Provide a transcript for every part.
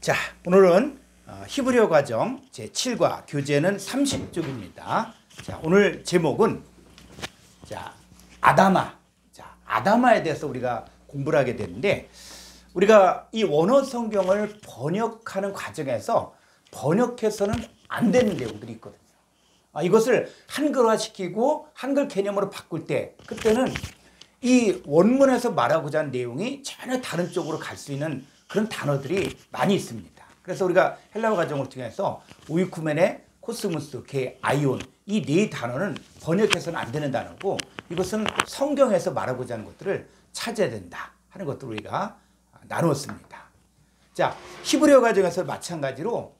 자, 오늘은 히브리어 과정 제7과 교재는 30쪽입니다. 자, 오늘 제목은 아다마. 자, 아다마에 대해서 우리가 공부를 하게 되는데, 우리가 이 원어 성경을 번역하는 과정에서 번역해서는 안 되는 내용들이 있거든요. 이것을 한글화 시키고 한글 개념으로 바꿀 때, 그때는 이 원문에서 말하고자 하는 내용이 전혀 다른 쪽으로 갈 수 있는 그런 단어들이 많이 있습니다. 그래서 우리가 헬라어 과정을 통해서 오이쿠멘의 코스모스, 게, 아이온, 이 네 단어는 번역해서는 안 되는 단어고, 이것은 성경에서 말하고자 하는 것들을 찾아야 된다 하는 것들을 우리가 나누었습니다. 자, 히브리어 과정에서 마찬가지로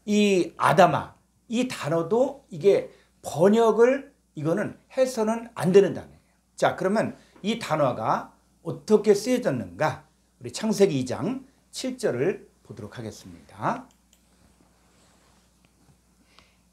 이 아다마, 이 단어도 이게 번역을 이거는 해서는 안 되는 단어예요. 자, 그러면 이 단어가 어떻게 쓰여졌는가? 우리 창세기 2장 7절을 보도록 하겠습니다.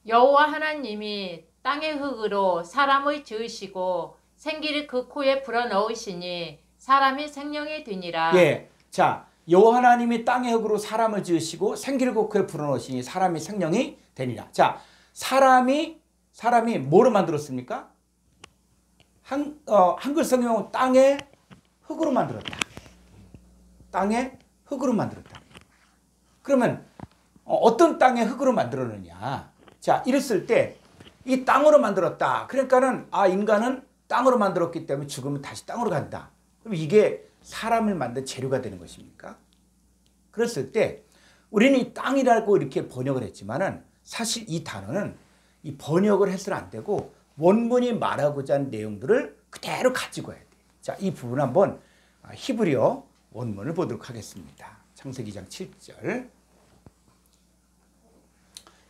여호와 하나님이 땅의 흙으로 사람을 지으시고 생기를 그 코에 불어넣으시니 사람이 생명이 되니라. 예, 자, 여호와 하나님이 땅의 흙으로 사람을 지으시고 생기를 그 코에 불어넣으시니 사람이 생명이 되니라. 자, 사람이 뭐로 만들었습니까? 한글 성경은 땅의 흙으로 만들었다. 땅의 흙으로 만들었다. 그러면 어떤 땅의 흙으로 만들었느냐? 자, 이랬을 때 이 땅으로 만들었다. 그러니까는 인간은 땅으로 만들었기 때문에 죽으면 다시 땅으로 간다. 그럼 이게 사람을 만든 재료가 되는 것입니까? 그랬을 때 우리는 이 땅이라고 이렇게 번역을 했지만은 사실 이 단어는 이 번역을 해서는 안 되고 원문이 말하고자 하는 내용들을 그대로 가지고 와야 돼요. 자, 이 부분 한번 히브리어 원문을 보도록 하겠습니다. 창세기 2장 7절.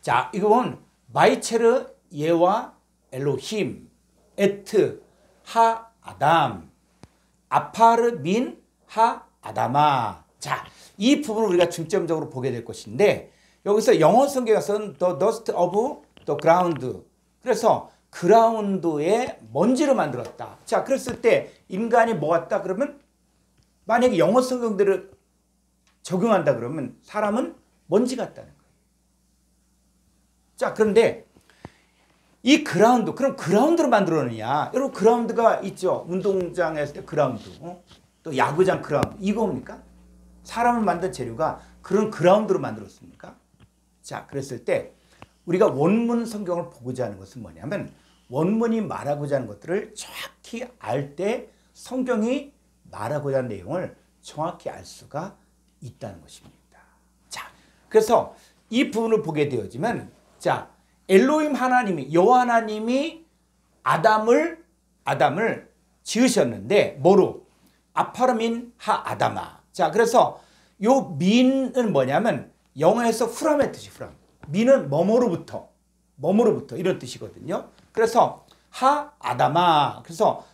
자, 이건 마이체르 예와 엘로힘 에트 하 아담 아파르 민 하 아다마. 자, 이 부분을 우리가 중점적으로 보게 될 것인데, 여기서 영어 성경에서는 the dust of the ground, 그래서 그라운드에 먼지로 만들었다. 자, 그랬을 때 인간이 뭐 같다 그러면, 만약에 영어 성경들을 적용한다 그러면 사람은 먼지 같다는 거예요. 자, 그런데 이 그라운드, 그럼 그라운드로 만들었느냐? 여러분, 그라운드가 있죠. 운동장에서 때 그라운드, 또 야구장 그라운드, 이겁니까? 사람을 만든 재료가 그런 그라운드로 만들었습니까? 자, 그랬을 때 우리가 원문 성경을 보고자 하는 것은 뭐냐면, 원문이 말하고자 하는 것들을 정확히 알 때 성경이 말하고자 하는 내용을 정확히 알 수가 있다는 것입니다. 자, 그래서 이 부분을 보게 되어지면, 자, 엘로힘 하나님이, 여호와 하나님이 아담을 지으셨는데 뭐로? 아파르민 하 아다마. 자, 그래서 요 민은 뭐냐면 영어에서 후람의 뜻이 후람. 민은 뭐뭐로부터 이런 뜻이거든요. 그래서 하 아다마. 그래서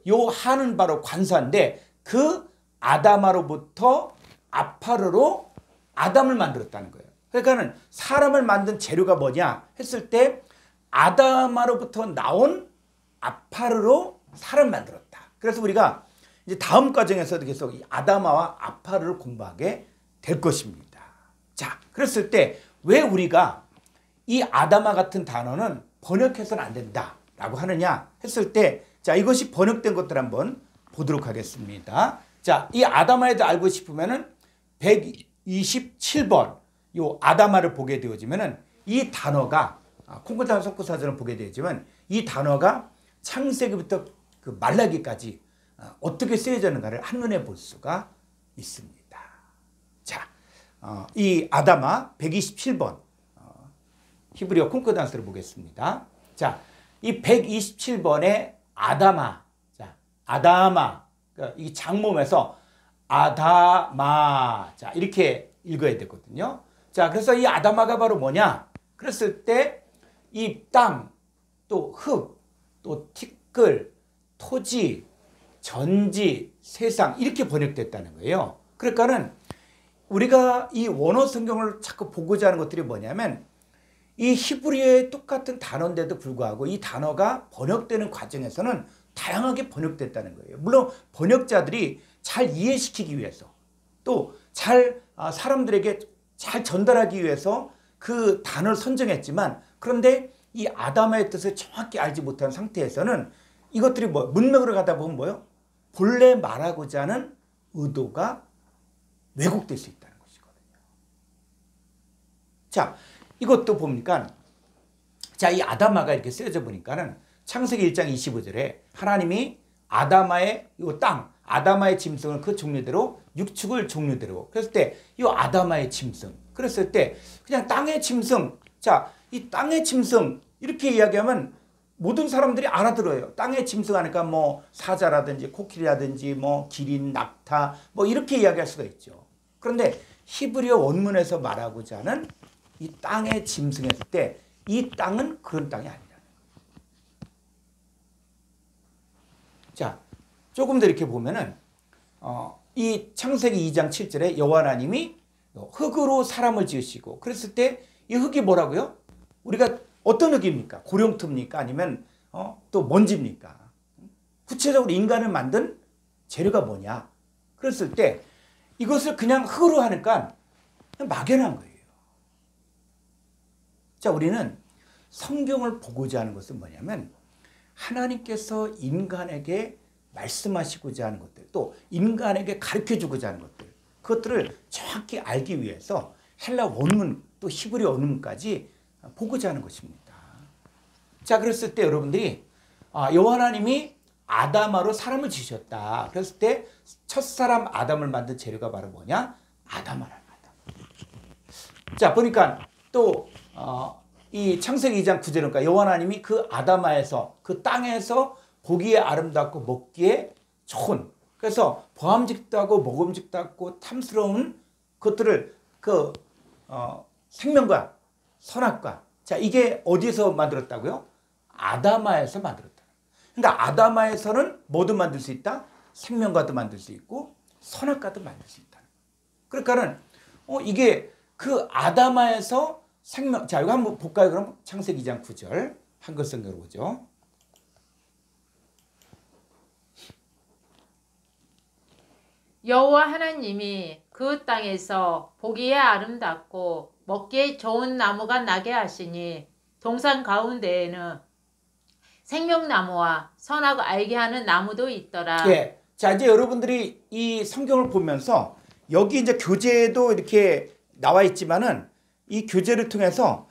요 하는 바로 관사인데, 그 아다마로부터 아파르로 아담을 만들었다는 거예요. 그러니까는 사람을 만든 재료가 뭐냐 했을 때 아다마로부터 나온 아파르로 사람을 만들었다. 그래서 우리가 이제 다음 과정에서도 계속 이 아다마와 아파르를 공부하게 될 것입니다. 자, 그랬을 때 왜 우리가 이 아다마 같은 단어는 번역해서는 안 된다라고 하느냐 했을 때, 자, 이것이 번역된 것들 한번 보도록 하겠습니다. 자, 이 아다마에 대해 알고 싶으면은 127번 요 아다마를 보게 되어지면은 이 단어가 콩고탄 속구사전을 보게 되지만 이 단어가 창세기부터 그 말라기까지 어떻게 쓰여졌는가를 한눈에 볼 수가 있습니다. 자, 이 아다마 127번 히브리어 콩코단스를 보겠습니다. 자, 이 127번의 아다마, 자, 아다마, 그러니까 이 장모에서 아다마, 자, 이렇게 읽어야 되거든요. 자, 그래서 이 아다마가 바로 뭐냐? 그랬을 때 이 땅, 또 흙, 또 티끌, 토지, 전지, 세상, 이렇게 번역됐다는 거예요. 그러니까는 우리가 이 원어 성경을 자꾸 보고자 하는 것들이 뭐냐면, 이 히브리어의 똑같은 단어인데도 불구하고 이 단어가 번역되는 과정에서는 다양하게 번역됐다는 거예요. 물론 번역자들이 잘 이해시키기 위해서, 또 잘 사람들에게 잘 전달하기 위해서 그 단어를 선정했지만 그런데 이 아담아의 뜻을 정확히 알지 못한 상태에서는 이것들이 뭐 문맥으로 가다 보면 뭐요? 본래 말하고자 하는 의도가 왜곡될 수 있다는 것이거든요. 자, 이것도 보니까 자, 이 아담아가 이렇게 쓰여져 보니까는 창세기 1장 25절에 하나님이 아담아의 이 땅, 아담아의 짐승을 그 종류대로 육축을 종류대로 그랬을 때 이 아담아의 짐승 그랬을 때 그냥 땅의 짐승 자, 이 땅의 짐승 이렇게 이야기하면 모든 사람들이 알아들어요. 땅의 짐승 하니까 뭐 사자라든지 코끼리라든지 뭐 기린, 낙타 뭐 이렇게 이야기할 수가 있죠. 그런데 히브리어 원문에서 말하고자 하는 이 땅의 짐승 했을 때 이 땅은 그런 땅이 아니라는 거예요. 자, 조금 더 이렇게 보면은 이 창세기 2장 7절에 여호와 하나님이 흙으로 사람을 지으시고 그랬을 때 이 흙이 뭐라고요? 우리가 어떤 흙입니까? 고령토입니까? 아니면 또 먼지입니까? 구체적으로 인간을 만든 재료가 뭐냐? 그랬을 때 이것을 그냥 흙으로 하니까 그냥 막연한 거예요. 자, 우리는 성경을 보고자 하는 것은 뭐냐면 하나님께서 인간에게 말씀하시고자 하는 것들 또 인간에게 가르쳐주고자 하는 것들 그것들을 정확히 알기 위해서 헬라 원문 또 히브리 원문까지 보고자 하는 것입니다. 자, 그랬을 때 여러분들이 여호와 하나님이 아담아로 사람을 지으셨다. 그랬을 때 첫사람 아담을 만든 재료가 바로 뭐냐? 아담아라는 아담. 자, 보니까 또 이 창세기 2장 9절은 그러니까 여호와 하나님이 그 아담아에서 그 땅에서 보기에 아름답고 먹기에 좋은 그래서 보암직도 하고 먹음직도 하고 탐스러운 것들을 그 생명과 선악과 자 이게 어디서 만들었다고요? 아담아에서 만들었다. 그러니까 아담아에서는 뭐도 만들 수 있다? 생명과도 만들 수 있고 선악과도 만들 수 있다. 그러니까는 이게 그 아담아에서 생명 자 이거 한번 볼까요? 그럼 창세기 2장 9절 한글 성경으로 보죠. 여호와 하나님이 그 땅에서 보기에 아름답고 먹기에 좋은 나무가 나게 하시니 동산 가운데에는 생명나무와 선악을 알게 하는 나무도 있더라. 예. 자, 이제 여러분들이 이 성경을 보면서 여기 이제 교재도 이렇게 나와 있지만은 이 교재를 통해서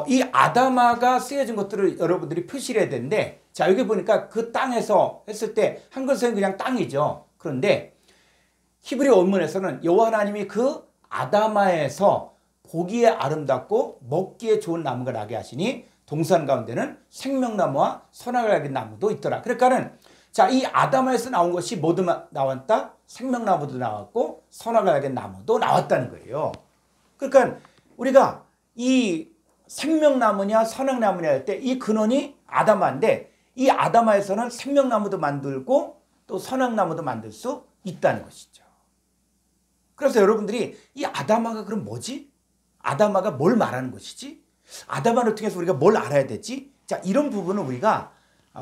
이 아담아가 쓰여진 것들을 여러분들이 표시를 해야 되는데 자, 여기 보니까 그 땅에서 했을 때 한글서는 그냥 땅이죠. 그런데 히브리 원문에서는 여호와 하나님이 그 아담아에서 보기에 아름답고 먹기에 좋은 나무가 나게 하시니 동산 가운데는 생명나무와 선악을 알게 나무도 있더라. 그러니까는 자, 이 아담아에서 나온 것이 모두 나왔다. 생명나무도 나왔고 선악을 알게 나무도 나왔다는 거예요. 그러니까 우리가 이 생명나무냐 선악나무냐 할 때 이 근원이 아담아인데 이 아담아에서는 생명나무도 만들고 또 선악나무도 만들 수 있다는 것이죠. 그래서 여러분들이 이 아담아가 그럼 뭐지? 아담아가 뭘 말하는 것이지? 아담아를 통해서 우리가 뭘 알아야 되지? 자, 이런 부분은 우리가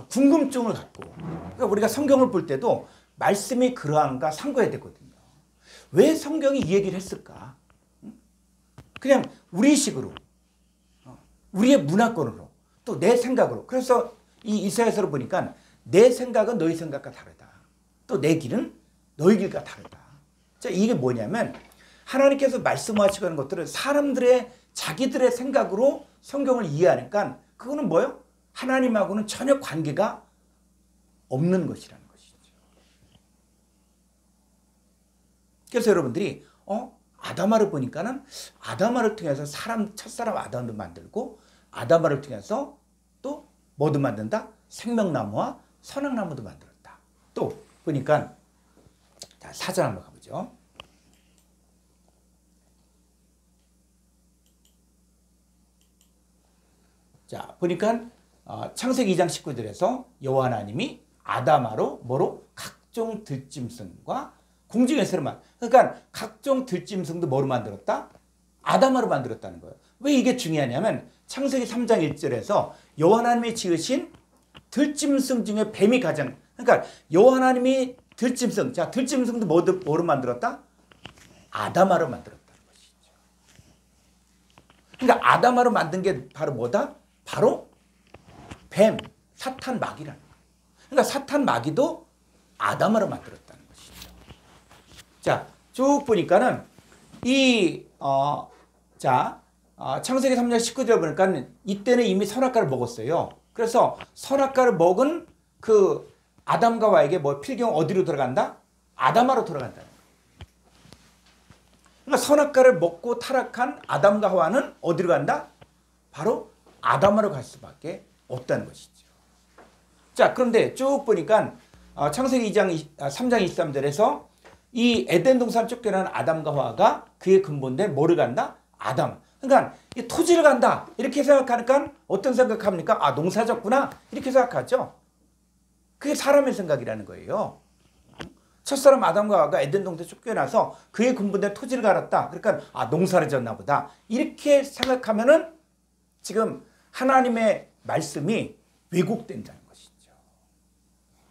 궁금증을 갖고 그러니까 우리가 성경을 볼 때도 말씀이 그러한가 상고해야 되거든요. 왜 성경이 이 얘기를 했을까? 그냥 우리식으로 우리의 문화권으로 또 내 생각으로 그래서 이 이사야서를 보니까 내 생각은 너희 생각과 다르다. 또 내 길은 너희 길과 다르다. 자, 이게 뭐냐면 하나님께서 말씀하시고 하는 것들을 사람들의 자기들의 생각으로 성경을 이해하니까 그거는 뭐예요? 하나님하고는 전혀 관계가 없는 것이라는 것이죠. 그래서 여러분들이 아담아를 보니까는 아담아를 통해서 첫사람 아담도 만들고 아담아를 통해서 또 뭐도 만든다? 생명나무와 선악나무도 만들었다. 또 보니까 자, 사전 한번 가보죠. 자, 보니까 창세기 2장 19절에서 여호와 하나님이 아담아로 뭐로? 각종 들짐승과 공중의 새로만 그러니까 각종 들짐승도 뭐로 만들었다? 아담아로 만들었다는 거예요. 왜 이게 중요하냐면 창세기 3장 1절에서 여호와 하나님이 지으신 들짐승 중에 뱀이 가장 그러니까 여호와 하나님이 들짐승 자 들짐승도 뭐로 만들었다? 아담아로 만들었다는 것이죠. 그러니까 아담아로 만든 게 바로 뭐다? 바로 뱀, 사탄 마귀라는 거예요. 그러니까 사탄 마귀도 아담아로 만들었다는 것이죠. 자, 쭉 보니까는 창세기 3장 19절 보니까 이때는 이미 선악과를 먹었어요. 그래서 선악과를 먹은 그 아담과 하와에게 뭐 필경 어디로 들어간다? 아담아로 들어간다. 그러니까 선악과를 먹고 타락한 아담과 하와는 어디로 간다? 바로 아담아로 갈 수밖에 없다는 것이죠. 자, 그런데 쭉 보니까 창세기 3장 23절에서 이 에덴 동산 쫓겨난 아담과 하와가 그의 근본된 뭐를 간다? 아담. 그러니까 이 토지를 간다. 이렇게 생각하니까 어떤 생각합니까? 아, 농사졌구나. 이렇게 생각하죠. 그게 사람의 생각이라는 거예요. 첫사람 아담과 하와가 에덴 동산 쫓겨나서 그의 근본된 토지를 갈았다. 그러니까 아, 농사를 졌나 보다. 이렇게 생각하면은 지금 하나님의 말씀이 왜곡된다는 것이죠.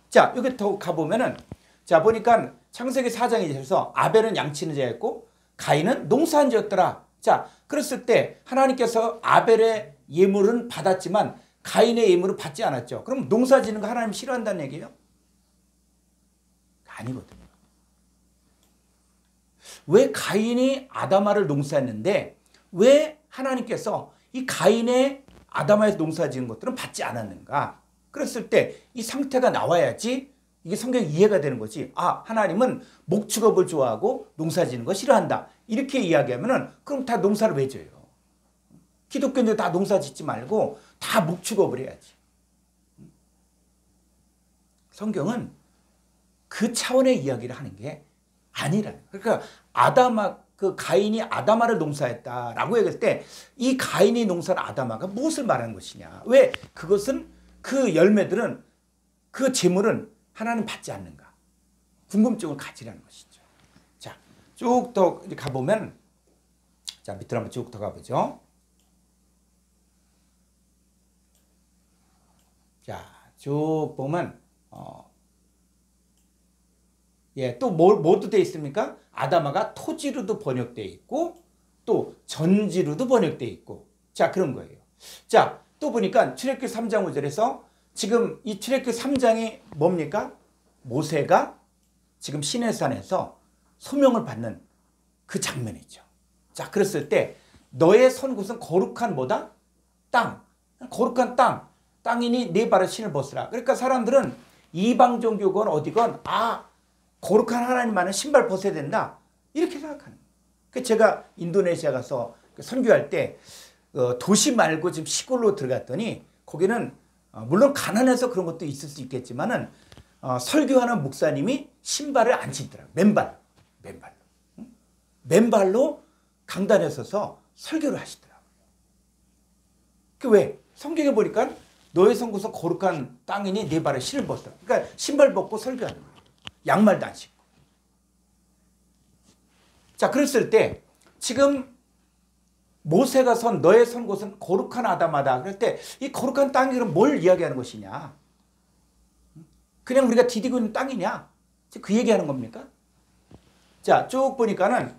자, 여기 더 가보면은 자, 보니까 창세기 4장에서 아벨은 양치는 자였고 가인은 농사한 자였더라. 자, 그랬을 때 하나님께서 아벨의 예물은 받았지만 가인의 예물은 받지 않았죠. 그럼 농사 지는 거 하나님 싫어한다는 얘기예요? 아니거든요. 왜 가인이 아담아를 농사했는데 왜 하나님께서 이 가인의 아담아에서 농사 지은 것들은 받지 않았는가? 그랬을 때 이 상태가 나와야지 이게 성경 이해가 되는 거지. 아, 하나님은 목축업을 좋아하고 농사 지는 거 싫어한다. 이렇게 이야기하면은 그럼 다 농사를 왜 져요? 기독교인들 다 농사 짓지 말고 다 목축업을 해야지. 성경은 그 차원의 이야기를 하는 게 아니라는 거예요. 그러니까 가인이 아담아를 농사했다라고 얘기할 때 이 가인이 농사한 아담아가 무엇을 말하는 것이냐? 왜 그것은 그 열매들은 그 재물은 하나님 받지 않는가? 궁금증을 가지라는 것이죠. 자, 쭉 더 가보면 자, 밑으로 한번 쭉 더 가보죠. 자, 쭉 보면 또 뭐도 되어 있습니까? 아담아가 토지로도 번역되어 있고 또 전지로도 번역되어 있고 자, 그런 거예요. 자, 또 보니까 출애굽기 3장 5절에서 지금 이 출애굽기 3장이 뭡니까? 모세가 지금 시내산에서 소명을 받는 그 장면이죠. 자, 그랬을 때 너의 선 곳은 거룩한 뭐다? 땅. 거룩한 땅. 땅이니 네 발에 신을 벗으라. 그러니까 사람들은 이방 종교건 어디건 아, 거룩한 하나님만은 신발 벗어야 된다. 이렇게 생각하는 거예요. 제가 인도네시아 가서 선교할 때 도시 말고 지금 시골로 들어갔더니 거기는 물론 가난해서 그런 것도 있을 수 있겠지만은 설교하는 목사님이 신발을 안 신더라고요. 맨발로 강단에 서서 설교를 하시더라고요. 그 왜? 성경에 보니까 너의 성곳은 거룩한 땅이니 네 발에 신을 벗어라. 그러니까 신발 벗고 설교하는 거예요. 양말도 안 신고. 자, 그랬을 때 지금 모세가 너의 선 곳은 거룩한 아담하다. 그럴 때 이 거룩한 땅이 그럼 뭘 이야기하는 것이냐? 그냥 우리가 디디고 있는 땅이냐? 그 얘기하는 겁니까? 자, 쭉 보니까는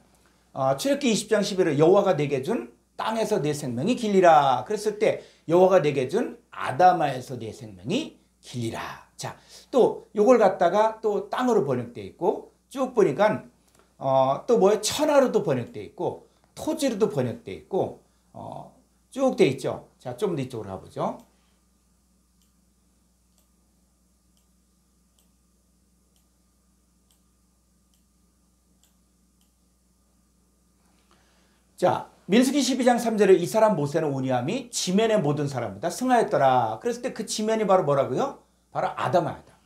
출애굽기 20장 11절 여호와가 내게 준 땅에서 내 생명이 길리라. 그랬을 때 여호와가 내게 준 아담아에서 내 생명이 길리라. 자, 또 요걸 갖다가 또 땅으로 번역되어 있고 쭉 보니까 또 뭐에 천하로도 번역되어 있고 토지로도 번역되어 있고 쭉 되어 있죠. 자, 좀 더 이쪽으로 가보죠. 자, 민수기 12장 3절에 이 사람 모세는 오니함이 지면의 모든 사람보다 승하였더라. 그랬을 때 그 지면이 바로 뭐라고요? 바로 아담아다.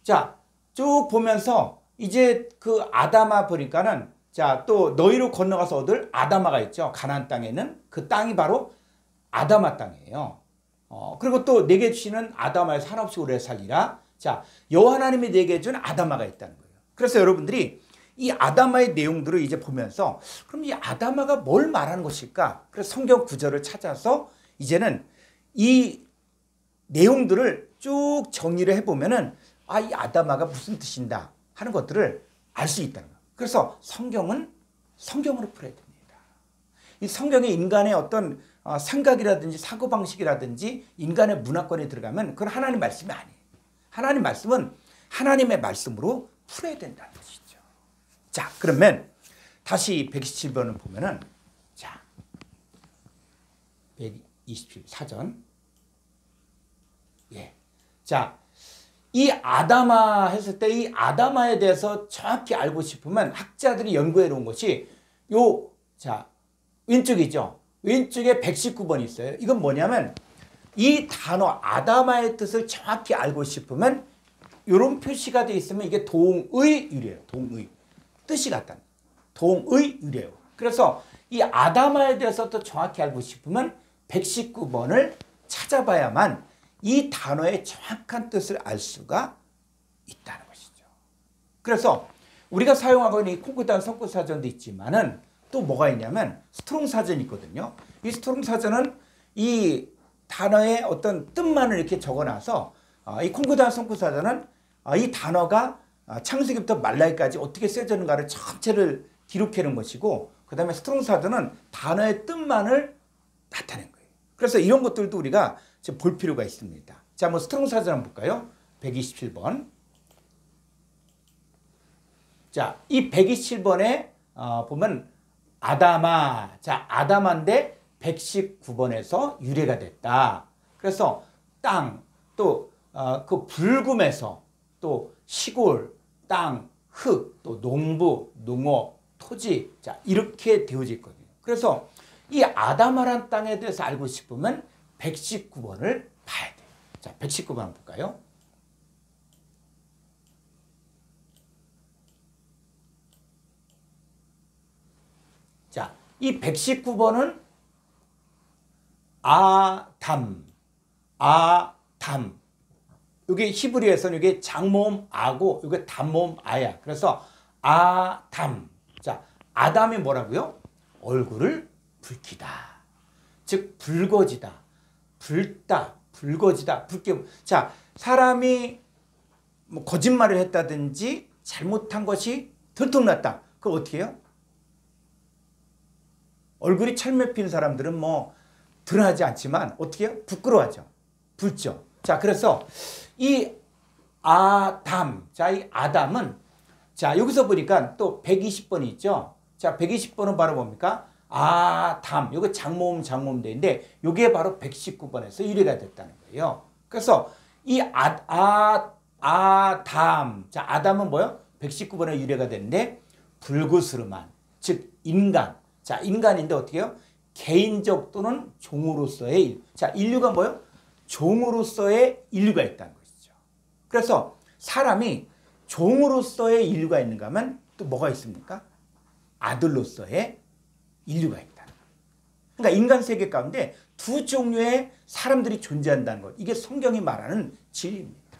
자, 쭉 보면서 이제 그 아담아 보니까는 자, 또 너희로 건너가서 얻을 아담아가 있죠. 가나안 땅에는 그 땅이 바로 아담아 땅이에요. 그리고 또 내게 주시는 아담아에서 한없이 오래 살리라. 자, 여호와 하나님이 내게 준 아담아가 있다는 거예요. 그래서 여러분들이 이 아담아의 내용들을 이제 보면서 그럼 이 아담아가 뭘 말하는 것일까? 그래서 성경 구절을 찾아서 이제는 이 내용들을 쭉 정리를 해보면은 아, 이 아담아가 무슨 뜻인다 하는 것들을 알 수 있다는 거예요. 그래서 성경은 성경으로 풀어야 됩니다. 이 성경에 인간의 어떤 생각이라든지 사고방식이라든지 인간의 문화권에 들어가면 그건 하나님 말씀이 아니에요. 하나님 말씀은 하나님의 말씀으로 풀어야 된다는 것이죠. 자, 그러면 다시 127번을 보면은, 자, 127 사전. 예. 자, 이 아다마 했을 때 이 아다마에 대해서 정확히 알고 싶으면 학자들이 연구해 놓은 것이 요, 자, 왼쪽이죠. 왼쪽에 119번이 있어요. 이건 뭐냐면 이 단어 아다마의 뜻을 정확히 알고 싶으면 이런 표시가 되어 있으면 이게 동의 유래예요. 동의. 뜻이 같다는. 동의 유래예요. 그래서 이 아다마에 대해서 또 정확히 알고 싶으면 119번을 찾아봐야만 이 단어의 정확한 뜻을 알 수가 있다는 것이죠. 그래서 우리가 사용하고 있는 이 콩쿠르단 성구사전도 있지만은 또 뭐가 있냐면 스트롱 사전이 있거든요. 이 스트롱 사전은 이 단어의 어떤 뜻만을 이렇게 적어놔서 이 콩쿠르단 성구사전은 이 단어가 창세기부터 말라기까지 어떻게 쓰여졌는가를 전체를 기록해 놓은 것이고, 그 다음에 스트롱 사전은 단어의 뜻만을 나타낸 거예요. 그래서 이런 것들도 우리가 지금 볼 필요가 있습니다. 자, 한번 스트롱 사전 한번 볼까요? 127번. 자, 이 127번에 보면 아다마. 자, 아다마인데 119번에서 유래가 됐다. 그래서 땅, 또 그 불금에서 또 시골, 땅, 흙, 또 농부, 농업, 토지. 자, 이렇게 되어져 있거든요. 그래서 이 아다마란 땅에 대해서 알고 싶으면 119번을 봐야 돼요. 자, 119번 한번 볼까요? 자, 이 119번은 아담. 여기 히브리어에서는 이게 장모음 아고 이게 단모음 아야. 그래서 아담. 자, 아담이 뭐라고요? 얼굴을 붉히다. 즉 붉어지다. 붉다. 붉어지다. 붉게. 자, 사람이 뭐 거짓말을 했다든지 잘못한 것이 들통났다. 그거 어떻게 해요? 얼굴이 철매 핀 사람들은 뭐 드러나지 않지만 어떻게 해요? 부끄러워하죠. 붉죠. 자, 그래서 이 아담. 자, 이 아담은 자, 여기서 보니까 또 120번이 있죠. 자, 120번은 바로 뭡니까? 아담. 이거 장모음인데 이게 바로 119번에서 유래가 됐다는 거예요. 그래서 이 아담. 자, 아담은 뭐요? 119번에 유래가 됐는데 불구스름한. 즉 인간. 자, 인간인데 어떻게 해요? 개인적 또는 종으로서의 일. 자, 인류가 뭐요? 종으로서의 인류가 있다는 것이죠. 그래서 사람이 종으로서의 인류가 있는가 하면 또 뭐가 있습니까? 아들로서의 인류가 있다. 그러니까 인간 세계 가운데 두 종류의 사람들이 존재한다는 것. 이게 성경이 말하는 진리입니다.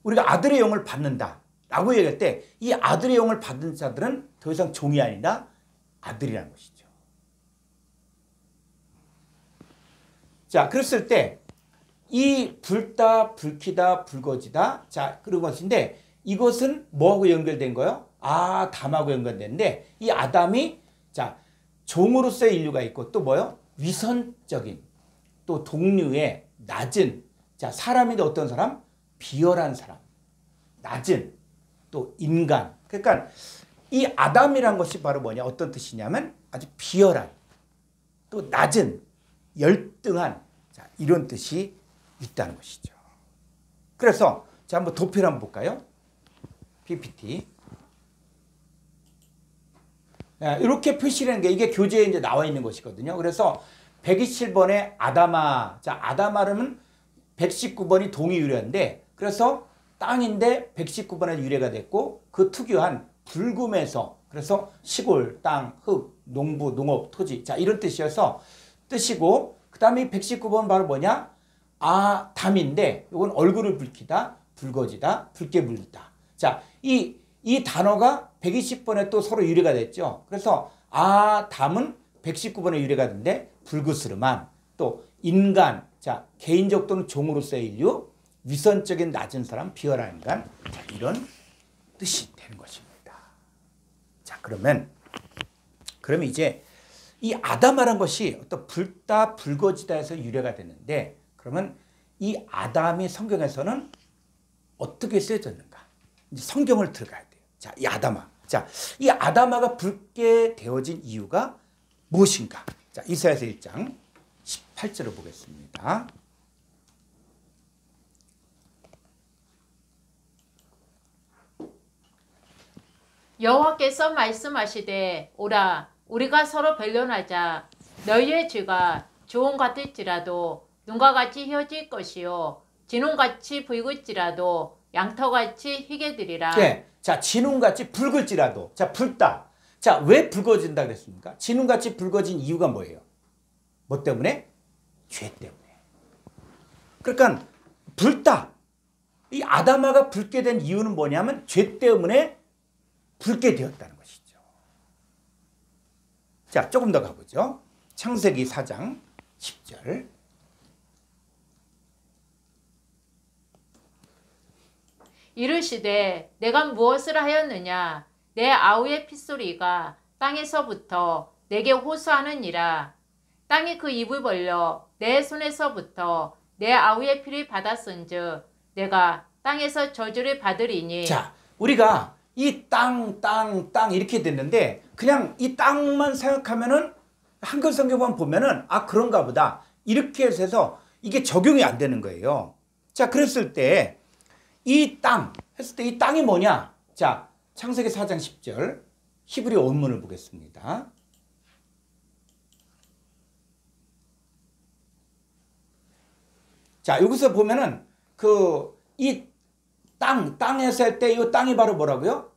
우리가 아들의 영을 받는다라고 얘기할 때 이 아들의 영을 받은 자들은 더 이상 종이 아니라 아들이라는 것이죠. 자, 그랬을 때 이 붉다, 붉히다, 붉어지다. 자, 그런 것인데 이것은 뭐하고 연결된 거예요? 아담하고 연결됐는데 이 아담이 자, 종으로서의 인류가 있고 또 뭐요? 위선적인 또 동류의 낮은 자, 사람인데 어떤 사람? 비열한 사람. 낮은 또 인간. 그러니까 이 아담이란 것이 바로 뭐냐? 어떤 뜻이냐면 아주 비열한 또 낮은 열등한 자, 이런 뜻이 있다는 것이죠. 그래서 자, 한번 도표를 한번 볼까요? PPT. 이렇게 표시라는 게 이게 교재에 이제 나와 있는 것이거든요. 그래서 127번에 아다마. 자, 아다마는 119번이 동의 유래인데 그래서 땅인데 119번에 유래가 됐고 그 특유한 불금에서 그래서 시골, 땅, 흙, 농부, 농업, 토지. 자, 이런 뜻이어서 뜻이고 그 다음에 119번 바로 뭐냐? 아담인데 이건 얼굴을 붉히다, 붉어지다, 붉게 물리다. 자, 이 단어가 120번에 또 서로 유래가 됐죠. 그래서 아담은 119번에 유래가 됐는데 불구스름한 또 인간, 자, 개인적 또는 종으로서의 인류, 위선적인 낮은 사람, 비열한 인간. 자, 이런 뜻이 되는 것입니다. 자, 그러면 그러면 이제 이 아담아란 것이 어떤 불다 불거지다 해서 유래가 되는데 그러면 이 아담이 성경에서는 어떻게 쓰여졌는가? 이제 성경을 들어가야 돼요. 자, 이 아담아. 자, 이 아담아가 붉게 되어진 이유가 무엇인가? 자, 이사야서 1장 18절을 보겠습니다. 여호와께서 말씀하시되 오라 우리가 서로 변론하자 너희의 죄가 주홍 같을지라도 눈과 같이 휘어질 것이요 진홍같이 붉을지라도 양털같이 희게 되리라. 네. 자, 진홍같이 붉을지라도. 자, 붉다. 자, 왜 붉어진다 그랬습니까? 진홍같이 붉어진 이유가 뭐예요? 뭐 때문에? 죄 때문에. 그러니까 붉다. 이 아담아가 붉게 된 이유는 뭐냐면 죄 때문에 붉게 되었다는 것이죠. 자, 조금 더 가보죠. 창세기 4장 10절. 이르시되 내가 무엇을 하였느냐 내 아우의 핏소리가 땅에서부터 내게 호소하느니라. 땅이 그 입을 벌려 내 손에서부터 내 아우의 피를 받았은즉 내가 땅에서 저주를 받으리니. 자, 우리가 이 땅 이렇게 됐는데 그냥 이 땅만 생각하면은 한글 성경만 보면은 아 그런가 보다 이렇게 해서 이게 적용이 안 되는 거예요. 자, 그랬을 때 이 땅 했을 때 이 땅이 뭐냐? 자, 창세기 4장 10절 히브리 원문을 보겠습니다. 자, 여기서 보면은 이 땅에서 할 때 이 땅이 바로 뭐라고요?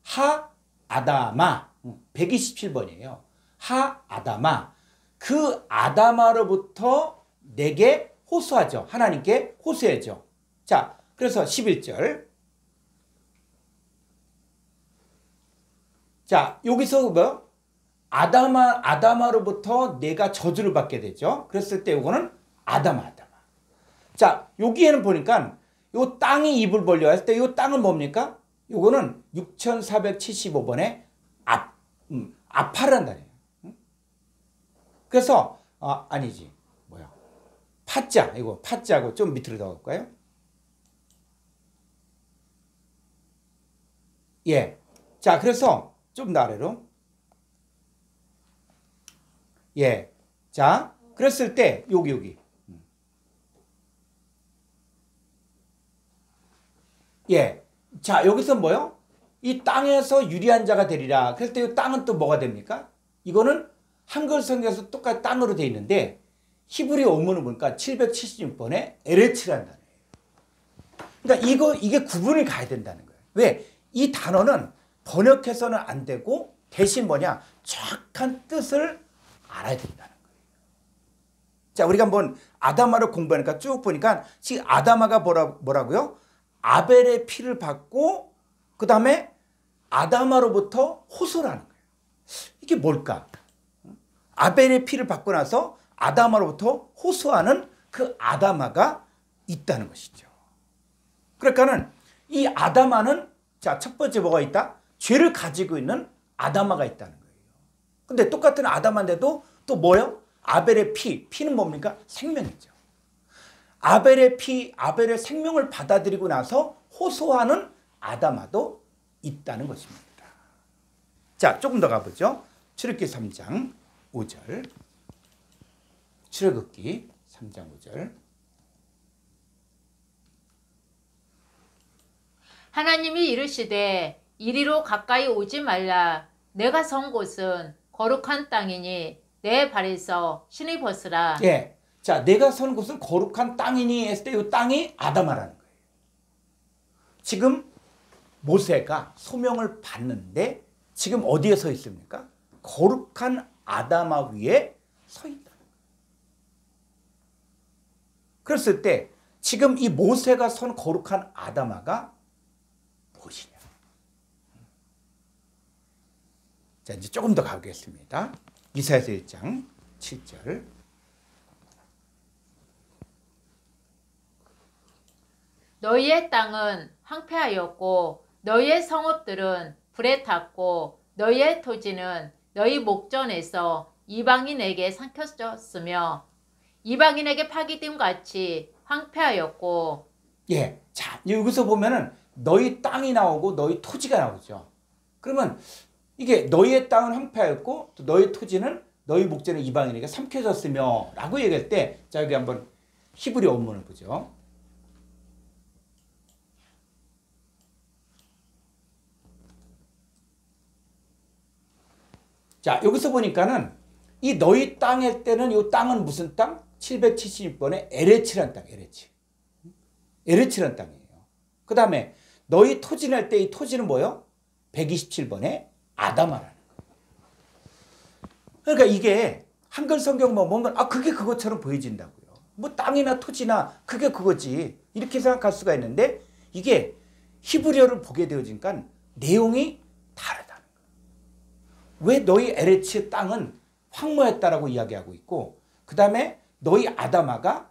하 아다마 127번이에요. 하 아다마. 그 아다마로부터 내게 호소하죠. 하나님께 호소하죠. 자, 그래서 11절. 자, 여기서 뭐? 아다마로부터 내가 저주를 받게 되죠. 그랬을 때 요거는 아다마. 자, 여기에는 보니까 요 땅이 입을 벌려 했을 때 요 땅은 뭡니까? 요거는 6475번에 아파라는 단어예요. 그래서 아니지. 뭐야? 파자. 이거 파자고 좀 밑으로 더 갈까요? 예. 자, 그래서 좀 더 아래로. 예. 자, 그랬을 때 여기. 예. 자, 여기서 뭐요? 이 땅에서 유리한 자가 되리라. 그랬을 때 이 땅은 또 뭐가 됩니까? 이거는 한글 성경에서 똑같이 땅으로 돼 있는데 히브리 원문을 보니까 776번에 에레츠라는 단어예요. 그러니까 이게 구분이 가야 된다는 거예요. 왜? 이 단어는 번역해서는 안 되고 대신 뭐냐? 정확한 뜻을 알아야 된다는 거예요. 자, 우리가 한번 아다마를 공부하니까 쭉 보니까 지금 아다마가 뭐라고요? 아벨의 피를 받고 그 다음에 아다마로부터 호소라는 거예요. 이게 뭘까? 아벨의 피를 받고 나서 아다마로부터 호소하는 그 아다마가 있다는 것이죠. 그러니까는 이 아다마는 자, 첫 번째 뭐가 있다? 죄를 가지고 있는 아다마가 있다는 거예요. 근데 똑같은 아다마인데도 또 뭐요? 아벨의 피는 뭡니까? 생명이죠. 아벨의 생명을 받아들이고 나서 호소하는 아다마도 있다는 것입니다. 자, 조금 더 가보죠. 출애굽기 3장 5절. 출애굽기 3장 5절. 하나님이 이르시되 이리로 가까이 오지 말라. 내가 선 곳은 거룩한 땅이니 내 발에서 신을 벗으라. 예. 자, 내가 선 곳은 거룩한 땅이니 했을 때 이 땅이 아다마라는 거예요. 지금 모세가 소명을 받는데 지금 어디에 서 있습니까? 거룩한 아다마 위에 서 있다. 그랬을 때 지금 이 모세가 선 거룩한 아다마가 무엇이냐? 자, 이제 조금 더 가보겠습니다. 이사야서 1장 7절. 너희의 땅은 황폐하였고 너희의 성읍들은 불에 탔고 너희의 토지는 너희 목전에서 이방인에게 삼켜졌으며 이방인에게 파기됨 같이 황폐하였고. 예, 자 여기서 보면은 너희 땅이 나오고 너희 토지가 나오죠. 그러면 이게 너희의 땅은 황폐하였고 또 너희 토지는 너희 목전에 이방인에게 삼켜졌으며 라고 얘기할 때, 자 여기 한번 히브리 원문을 보죠. 자 여기서 보니까는 이 너희 땅의 때는 이 땅은 무슨 땅? 776번에 에레치란 땅, 에레치란 땅이에요. 그 다음에 너희 토지 낼 때 이 토지는 뭐예요? 127번에 아다마라는 거예요. 그러니까 이게 한글 성경 보면 그게 그것처럼 보여진다고요. 뭐 땅이나 토지나 그게 그거지 이렇게 생각할 수가 있는데 이게 히브리어를 보게 되어지니까 내용이 다르다는 거예요. 왜 너희 에레치 땅은 황무했다라고 이야기하고 있고 그 다음에 너희 아다마가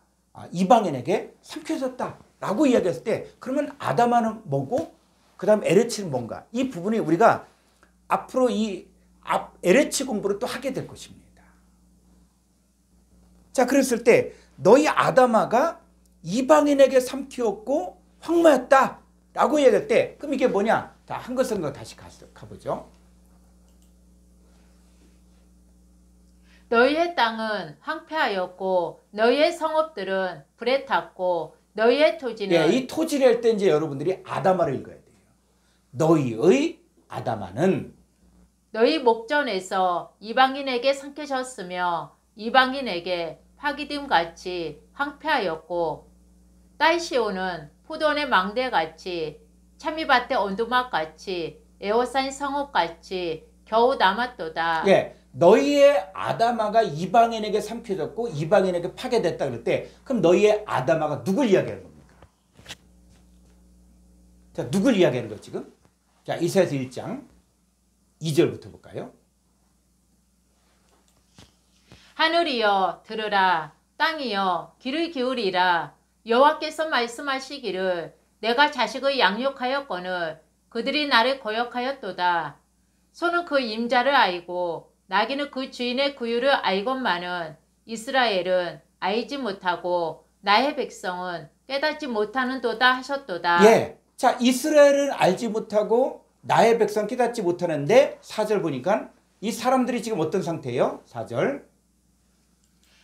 이방인에게 삼켜졌다라고 이야기했을 때 그러면 아다마는 뭐고 그 다음 에레치는 뭔가, 이 부분이 우리가 앞으로 이 에레치 공부를 또 하게 될 것입니다. 자 그랬을 때 너희 아다마가 이방인에게 삼키었고 황무했다라고 이야기할 때 그럼 이게 뭐냐? 자 한글 성경 다시 가보죠. 너희의 땅은 황폐하였고 너희의 성읍들은 불에 탔고 너희의 토지는. 예, 이 토지를 할 때 이제 여러분들이 아다마를 읽어야 돼요. 너희의 아다마는 너희 목전에서 이방인에게 삼켜졌으며 이방인에게 파기됨 같이 황폐하였고 딸시오는 포도원의 망대같이 참미밭의 온두막같이 에워싼 성읍같이 겨우 남았도다. 예, 너희의 아다마가 이방인에게 삼켜졌고 이방인에게 파괴됐다 그럴 때 그럼 너희의 아다마가 누굴 이야기하는 겁니까? 자 누굴 이야기하는 거예요 지금? 자 이사야서 1장 2절부터 볼까요? 하늘이여 들으라, 땅이여 귀를 기울이라. 여호와께서 말씀하시기를 내가 자식을 양육하였거늘 그들이 나를 거역하였도다. 소는 그 임자를 알고 나귀는 그 주인의 구유를 알건만은 이스라엘은 알지 못하고 나의 백성은 깨닫지 못하는도다 하셨도다. 예, 자 이스라엘은 알지 못하고 나의 백성 깨닫지 못하는데 4절 보니까 이 사람들이 지금 어떤 상태예요? 4절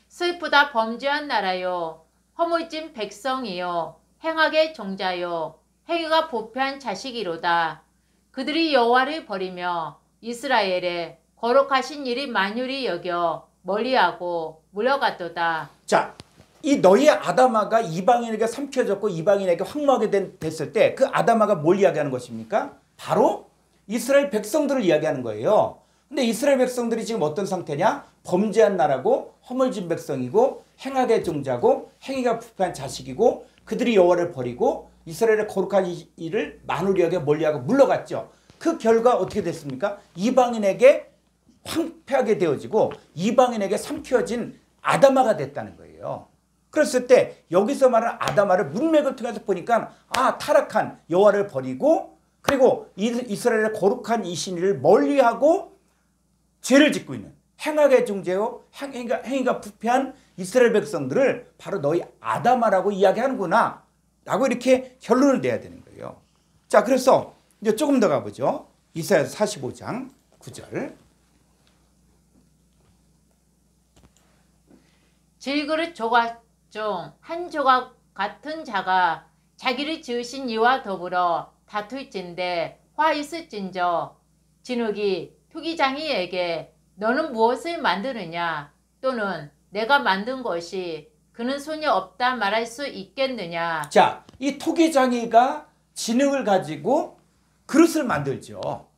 슬프다 범죄한 나라요 허물진 백성이요 행악의 종자요 행위가 부패한 자식이로다. 그들이 여호와를 버리며 이스라엘의 거룩하신 일이 만유리 여겨 멀리하고 물러갔도다. 자, 이 너희의 아다마가 이방인에게 삼켜졌고 이방인에게 황무하게 됐을 때 그 아다마가 뭘 이야기하는 것입니까? 바로 이스라엘 백성들을 이야기하는 거예요. 근데 이스라엘 백성들이 지금 어떤 상태냐? 범죄한 나라고 허물진 백성이고 행악의 종자고 행위가 부패한 자식이고 그들이 여호와를 버리고 이스라엘의 거룩한 일을 만우리 여겨 멀리하고 물러갔죠. 그 결과 어떻게 됐습니까? 이방인에게 황폐하게 되어지고 이방인에게 삼켜진 아다마가 됐다는 거예요. 그랬을 때 여기서 말하는 아다마를 문맥을 통해서 보니까 타락한 여호와를 버리고 그리고 이스라엘의 거룩한 이 신을 멀리하고 죄를 짓고 있는 행악의 종제요 행위가 부패한 이스라엘 백성들을 바로 너희 아다마라고 이야기하는구나 라고 이렇게 결론을 내야 되는 거예요. 자 그래서 이제 조금 더 가보죠. 이사야서 45장 9절 질그릇 조각 중 한 조각 같은 자가 자기를 지으신 이와 더불어 다툴진대 화 있을진저 진흙이 투기장이에게 너는 무엇을 만드느냐 또는 내가 만든 것이 그는 손이 없다 말할 수 있겠느냐. 자, 이 토기장이가 진흙을 가지고 그릇을 만들죠.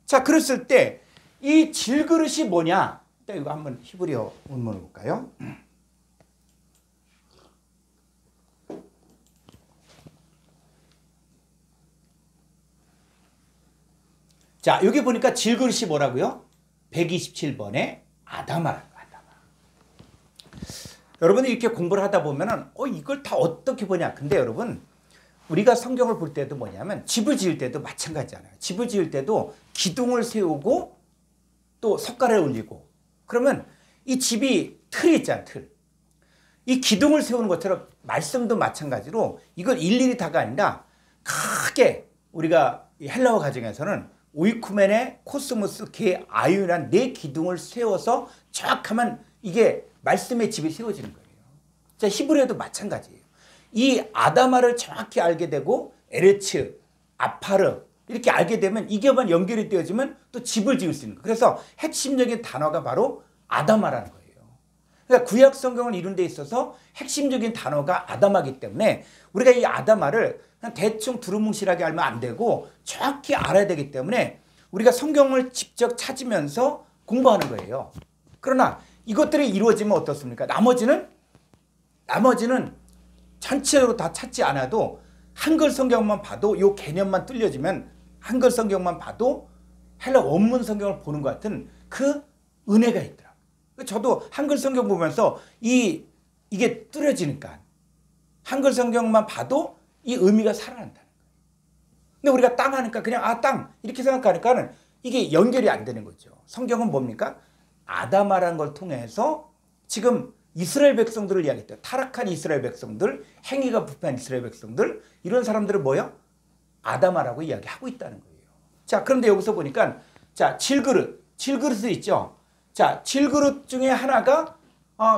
자, 그랬을 때 이 질그릇이 뭐냐? 일단 이거 한번 히브리어 원문을 볼까요? 자, 여기 보니까 질그릇이 뭐라고요? 127번에 아다마라는 거예요. 아다마. 여러분이 이렇게 공부를 하다 보면은 이걸 다 어떻게 보냐? 근데 여러분 우리가 성경을 볼 때도 뭐냐면 집을 지을 때도 마찬가지잖아요. 집을 지을 때도 기둥을 세우고 또 석가래 올리고 그러면 이 집이 틀이 있잖아, 틀. 이 기둥을 세우는 것처럼 말씀도 마찬가지로 이걸 일일이 다가 아니라 크게 우리가 이 헬라어 가정에서는 오이쿠멘의 코스모스 개 아유란 네 기둥을 세워서 정확하면 이게 말씀의 집이 세워지는 거예요. 자, 히브리어도 마찬가지예요. 이 아다마를 정확히 알게 되고 에레츠, 아파르 이렇게 알게 되면 이게만 연결이 되어지면 또 집을 지을 수 있는 거예요. 그래서 핵심적인 단어가 바로 아다마라는 거예요. 그러니까 구약 성경을 이룬 데 있어서 핵심적인 단어가 아다마이기 때문에 우리가 이 아다마를 그냥 대충 두루뭉실하게 알면 안 되고 정확히 알아야 되기 때문에 우리가 성경을 직접 찾으면서 공부하는 거예요. 그러나 이것들이 이루어지면 어떻습니까? 나머지는 전체적으로 다 찾지 않아도 한글 성경만 봐도 이 개념만 뚫려지면 한글 성경만 봐도 헬라 원문 성경을 보는 것 같은 그 은혜가 있더라고요. 저도 한글 성경 보면서 이게 뚫려지니까 한글 성경만 봐도 이 의미가 살아난다는 거예요. 근데 우리가 땅 하니까 그냥 땅 이렇게 생각하니까는 이게 연결이 안 되는 거죠. 성경은 뭡니까? 아다마라는 걸 통해서 지금 이스라엘 백성들을 이야기했대요. 타락한 이스라엘 백성들, 행위가 부패한 이스라엘 백성들 이런 사람들을 뭐요? 아다마라고 이야기하고 있다는 거예요. 자, 그런데 여기서 보니까 자, 질그릇이 있죠. 자, 질그릇 중에 하나가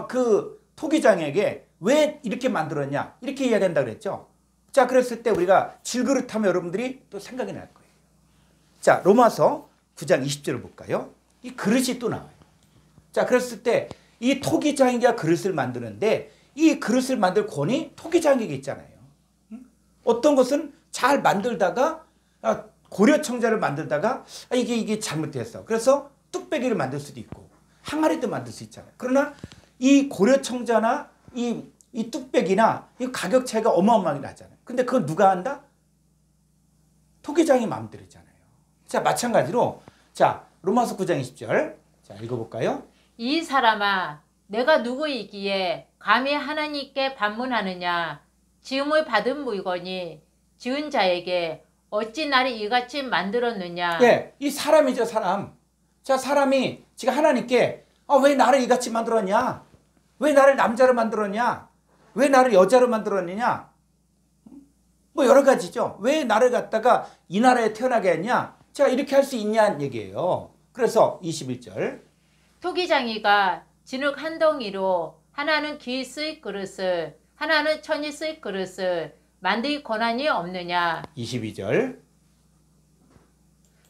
그 토기장에게 왜 이렇게 만들었냐 이렇게 이야기한다 그랬죠. 자, 그랬을 때 우리가 질그릇 하면 여러분들이 또 생각이 날 거예요. 자, 로마서 9장 20절을 볼까요? 이 그릇이 또 나와요. 자, 그랬을 때 이 토기장이가 그릇을 만드는데 이 그릇을 만들 권이 토기장에게 있잖아요. 어떤 것은 잘 만들다가 고려청자를 만들다가 이게 잘못됐어. 그래서 뚝배기를 만들 수도 있고 항아리도 만들 수 있잖아요. 그러나 이 고려청자나 이 뚝배기나 이 가격 차이가 어마어마하게 나잖아요. 근데 그건 누가 한다? 토기장이 마음대로잖아요. 자, 마찬가지로 자, 로마서 9장 20절 자, 읽어볼까요? 이 사람아, 내가 누구이기에 감히 하나님께 반문하느냐? 지음을 받은 물건이 지은 자에게 어찌 나를 이같이 만들었느냐? 예, 이 사람이죠, 사람. 자, 사람이 지금 하나님께 왜 나를 이같이 만들었냐? 왜 나를 남자로 만들었냐? 왜 나를 여자로 만들었느냐? 뭐 여러 가지죠. 왜 나를 갖다가 이 나라에 태어나게 했냐? 자, 이렇게 할 수 있냐는 얘기예요. 그래서 21절 토기장이가 진흙 한 덩이로 하나는 귀 쓸 그릇을 하나는 천이 쓸 그릇을 만들 권한이 없느냐? 22절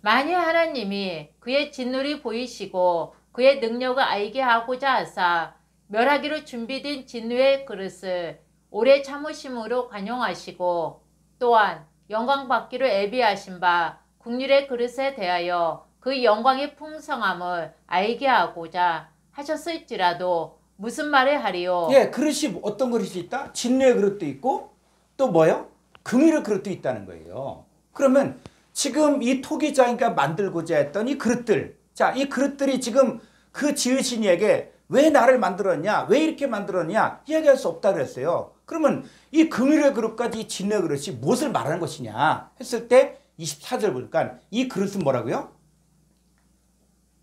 만일 하나님이 그의 진노를 보이시고 그의 능력을 알게 하고자 하사 멸하기로 준비된 진노의 그릇을 오래 참으심으로 관용하시고 또한 영광 받기로 예비하신 바 국률의 그릇에 대하여 그 영광의 풍성함을 알게 하고자 하셨을지라도 무슨 말을 하리요? 예, 그릇이 어떤 그릇이 있다? 진노의 그릇도 있고 또 뭐요? 긍휼의 그릇도 있다는 거예요. 그러면 지금 이 토기장이가 만들고자 했던 이 그릇들, 자, 이 그릇들이 지금 그 지으신 이에게 왜 나를 만들었냐? 왜 이렇게 만들었냐? 이야기할 수 없다 그랬어요. 그러면 이 긍휼의 그릇까지 이 진노의 그릇이 무엇을 말하는 것이냐 했을 때 24절 보니까 이 그릇은 뭐라고요?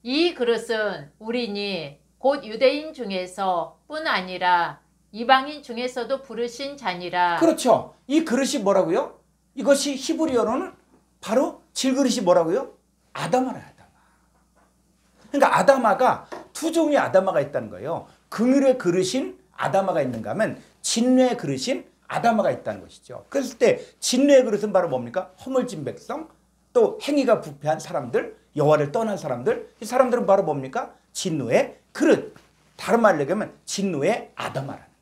이 그릇은 우리니 곧 유대인 중에서 뿐 아니라 이방인 중에서도 부르신 자니라. 그렇죠. 이 그릇이 뭐라고요? 이것이 히브리어로는 바로 질그릇이 뭐라고요? 아다마라, 아다마. 그러니까 아다마가 두 종류의 아다마가 있다는 거예요. 긍휼의 그릇인 아다마가 있는가 하면 진노의 그릇인 아다마가 있다는 것이죠. 그랬을 때 진노의 그릇은 바로 뭡니까? 허물진 백성, 또 행위가 부패한 사람들, 여호와를 떠난 사람들, 이 사람들은 바로 뭡니까? 진노의 그릇. 다른 말로 얘기하면 진노의 아다마라는 거예요.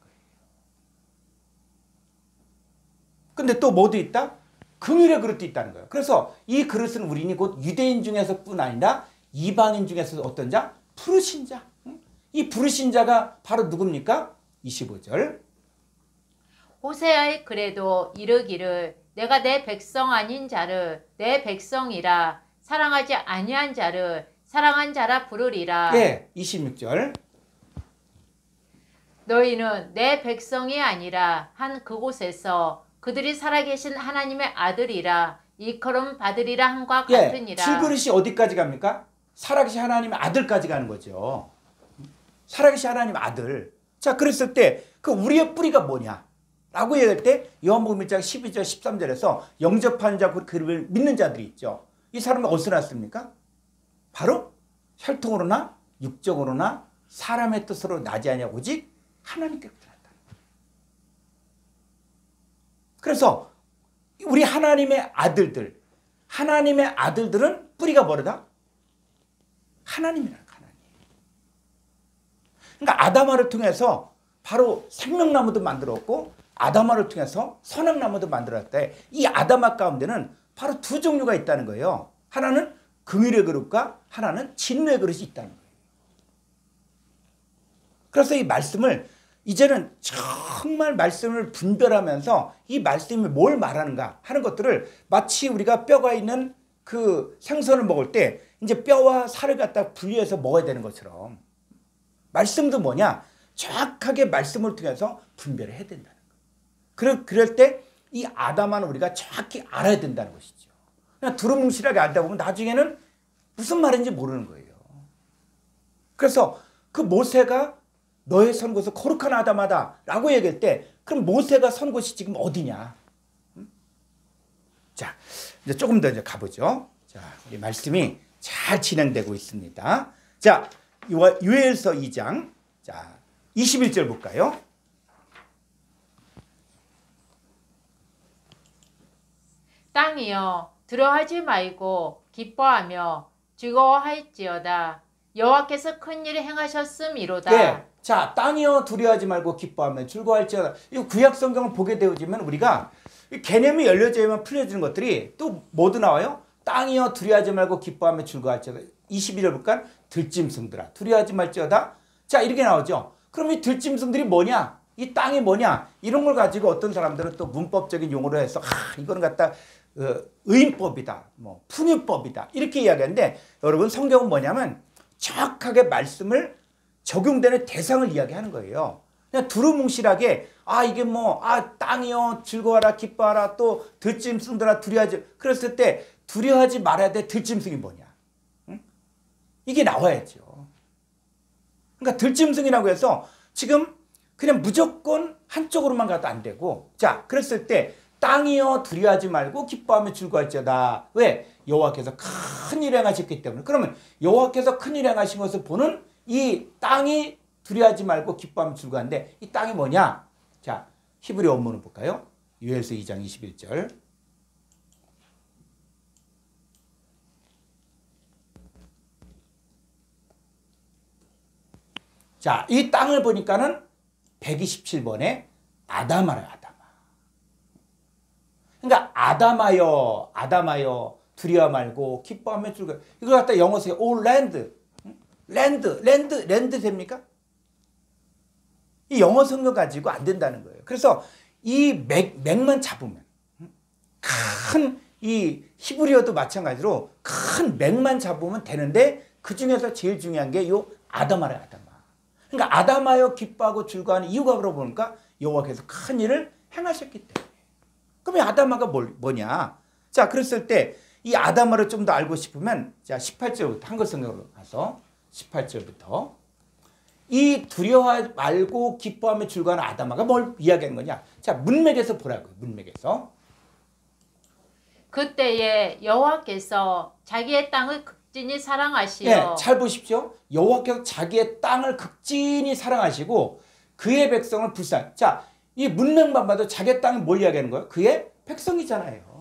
근데 또 뭐도 있다? 긍휼의 그릇도 있다는 거예요. 그래서 이 그릇은 우리니 곧 유대인 중에서뿐 아니라 이방인 중에서 어떤 자? 부르신 자. 이 부르신 자가 바로 누굽니까? 25절. 호세아의 그래도 이르기를 내가 내 백성 아닌 자를 내 백성이라 사랑하지 아니한 자를 사랑한 자라 부르리라. 예, 26절. 너희는 내 백성이 아니라 한 그곳에서 그들이 살아계신 하나님의 아들이라 이컬음 받으리라 함과 예, 같으니라. 질그릇이 어디까지 갑니까? 살아계신 하나님의 아들까지 가는 거죠. 살아계신 하나님의 아들. 자, 그랬을 때 그 우리의 뿌리가 뭐냐? 라고 얘기할 때 요한복음 1장 12절 13절에서 영접하는 자 그를 믿는 자들이 있죠. 이 사람은 어디서 났습니까? 바로 혈통으로나 육적으로나 사람의 뜻으로 나지 아니하고 오직 하나님께로부터 났다. 그래서 우리 하나님의 아들들은 뿌리가 뭐다? 하나님이라는 하나님. 그러니까 아담아를 통해서 바로 생명나무도 만들었고 아담아를 통해서 선악나무도 만들었다. 이 아담아 가운데는 바로 두 종류가 있다는 거예요. 하나는 긍휼의 그릇과 하나는 진노의 그릇이 있다는 거예요. 그래서 이 말씀을 이제는 정말 말씀을 분별하면서 이 말씀이 뭘 말하는가 하는 것들을 마치 우리가 뼈가 있는 그 생선을 먹을 때 이제 뼈와 살을 갖다 분리해서 먹어야 되는 것처럼 말씀도 뭐냐? 정확하게 말씀을 통해서 분별을 해야 된다는 거예요. 그럴 때 이 아담아는 우리가 정확히 알아야 된다는 것이죠. 그냥 두루뭉실하게 알다 보면 나중에는 무슨 말인지 모르는 거예요. 그래서 그 모세가 너의 선 곳은 거룩한 아담아다 라고 얘기할 때 그럼 모세가 선 곳이 지금 어디냐? 자, 이제 조금 더 이제 가보죠. 자, 우리 말씀이 잘 진행되고 있습니다. 자, 요엘서 2장 자 21절 볼까요? 땅이여 두려워하지 말고 기뻐하며 즐거워할지어다. 여호와께서 큰 일을 행하셨음이로다. 네. 자, 땅이여 두려워하지 말고 기뻐하며 즐거워할지어다. 이 구약 성경을 보게 되어지면 우리가 개념이 열려져야만 풀려지는 것들이 또 뭐도 나와요? 땅이여 두려워하지 말고 기뻐하며 즐거워할지어다. 21절 볼까? 들짐승들아 두려워하지 말지어다. 자, 이렇게 나오죠. 그럼 이 들짐승들이 뭐냐? 이 땅이 뭐냐? 이런 걸 가지고 어떤 사람들은 또 문법적인 용어로 해서 이거는 갖다 의인법이다, 뭐 풍요법이다 이렇게 이야기하는데 여러분 성경은 뭐냐면 정확하게 말씀을 적용되는 대상을 이야기하는 거예요. 그냥 두루뭉실하게 이게 땅이여 즐거워하라 기뻐하라 또 들짐승들아 두려워하지 그랬을 때 두려워하지 말아야 돼 들짐승이 뭐냐? 응? 이게 나와야죠. 그러니까 들짐승이라고 해서 지금 그냥 무조건 한쪽으로만 가도 안 되고 자 그랬을 때 땅이여 두려워하지 말고 기뻐하며 즐거워할지어다. 왜? 여호와께서 큰 일 행하셨기 때문에. 그러면 여호와께서 큰 일 행하신 것을 보는 이 땅이 두려워하지 말고 기뻐하며 즐거워하는데 이 땅이 뭐냐? 자 히브리 원문을 볼까요? 요엘서 2장 21절. 자, 이 땅을 보니까는 127번에 아담아라 아담아. 그러니까 아담하여 두려워 말고 기뻐하며 즐거워. 이걸 갖다 영어로 all 랜드 됩니까? 이 영어 성경 가지고 안 된다는 거예요. 그래서 이 맥만 잡으면 큰 이 히브리어도 마찬가지로 큰 맥만 잡으면 되는데 그 중에서 제일 중요한 게 요 아담하라 아담아. 그러니까 아담하여 기뻐하고 즐거워하는 이유가 그러보니까 여호와께서 큰 일을 행하셨기 때문에. 그럼 이 아담아가 뭐냐? 자, 그랬을 때 이 아담아를 좀 더 알고 싶으면 자 18절부터 한글 성경으로 가서 18절부터 이 두려워 말고 기뻐하며 즐거워하는 아담아가 뭘 이야기하는 거냐? 자, 문맥에서 보라고요. 문맥에서. 그때에 여호와께서 자기의 땅을 극진히 사랑하시어 네, 잘 보십시오. 여호와께서 자기의 땅을 극진히 사랑하시고 그의 백성을 불쌍. 자, 이 문맥만 봐도 자기의 땅이 뭘 이야기하는 거예요? 그의 백성이잖아요.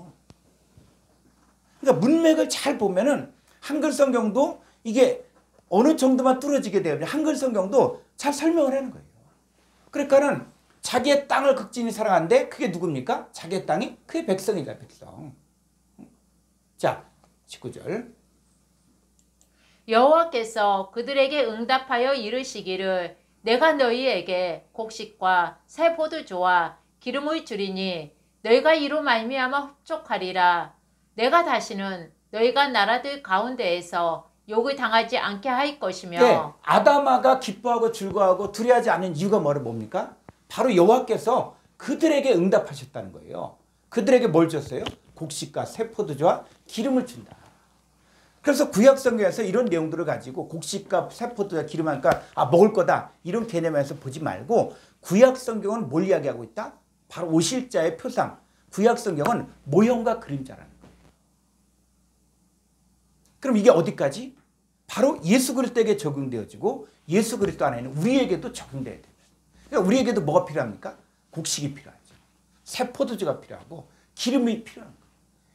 그러니까 문맥을 잘 보면은 한글 성경도 이게 어느 정도만 뚫어지게 되면 한글 성경도 잘 설명을 하는 거예요. 그러니까는 자기의 땅을 극진히 사랑하는데 그게 누굽니까? 자기의 땅이 그의 백성이다, 백성. 자, 19절. 여호와께서 그들에게 응답하여 이르시기를 내가 너희에게 곡식과 새 포도주와 기름을 주리니 너희가 이로 말미암아 흡족하리라. 내가 다시는 너희가 나라들 가운데에서 욕을 당하지 않게 할 것이며. 네, 아담아가 기뻐하고 즐거워하고 두려워하지 않는 이유가 뭡니까? 바로 여호와께서 그들에게 응답하셨다는 거예요. 그들에게 뭘 줬어요? 곡식과 새 포도주와 기름을 준다. 그래서 구약 성경에서 이런 내용들을 가지고 곡식과 세포도와 기름하니까 먹을 거다 이런 개념에서 보지 말고 구약 성경은 뭘 이야기하고 있다? 바로 오실자의 표상. 구약 성경은 모형과 그림자라는 거예요. 그럼 이게 어디까지? 바로 예수 그리스도에게 적용되어지고 예수 그리스도 안에는 우리에게도 적용돼야 됩니다. 그러니까 우리에게도 뭐가 필요합니까? 곡식이 필요하죠. 세포도주가 필요하고 기름이 필요한 거예요.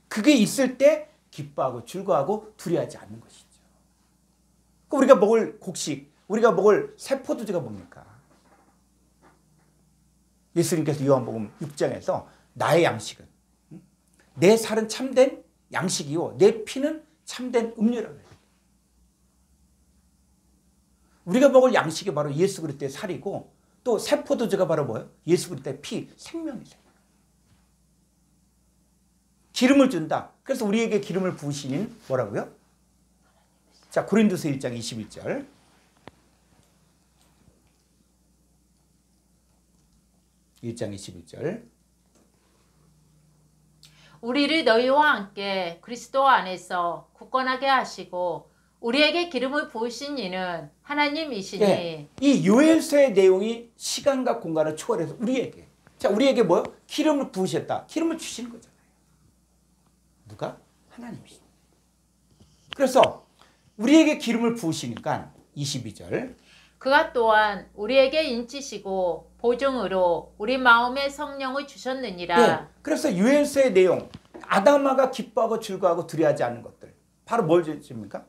그게 있을 때 기뻐하고 즐거워하고 두려워하지 않는 것이죠. 우리가 먹을 곡식, 우리가 먹을 세포도주가 뭡니까? 예수님께서 요한복음 6장에서 나의 양식은 내 살은 참된 양식이요 내 피는 참된 음료라고 해요. 우리가 먹을 양식이 바로 예수 그리스도의 살이고 또 세포도주가 바로 뭐예요? 예수 그리스도의 피, 생명이세요. 기름을 준다. 그래서 우리에게 기름을 부으시는 뭐라고요? 자, 고린도서 1장 21절. 우리를 너희와 함께 그리스도 안에서 굳건하게 하시고 우리에게 기름을 부으신 이는 하나님이시니. 예, 이 요엘서의 내용이 시간과 공간을 초월해서 우리에게. 자, 우리에게 뭐요? 기름을 부으셨다. 기름을 주시는 거잖아요. 누가? 하나님이시죠. 그래서 우리에게 기름을 부으시니까 22절. 그가 또한 우리에게 인치시고 보증으로 우리 마음에 성령을 주셨느니라. 네, 그래서 요엘서의 내용 아담아가 기뻐하고 즐거워하고 두려워하지 않는 것들 바로 뭘 주십니까?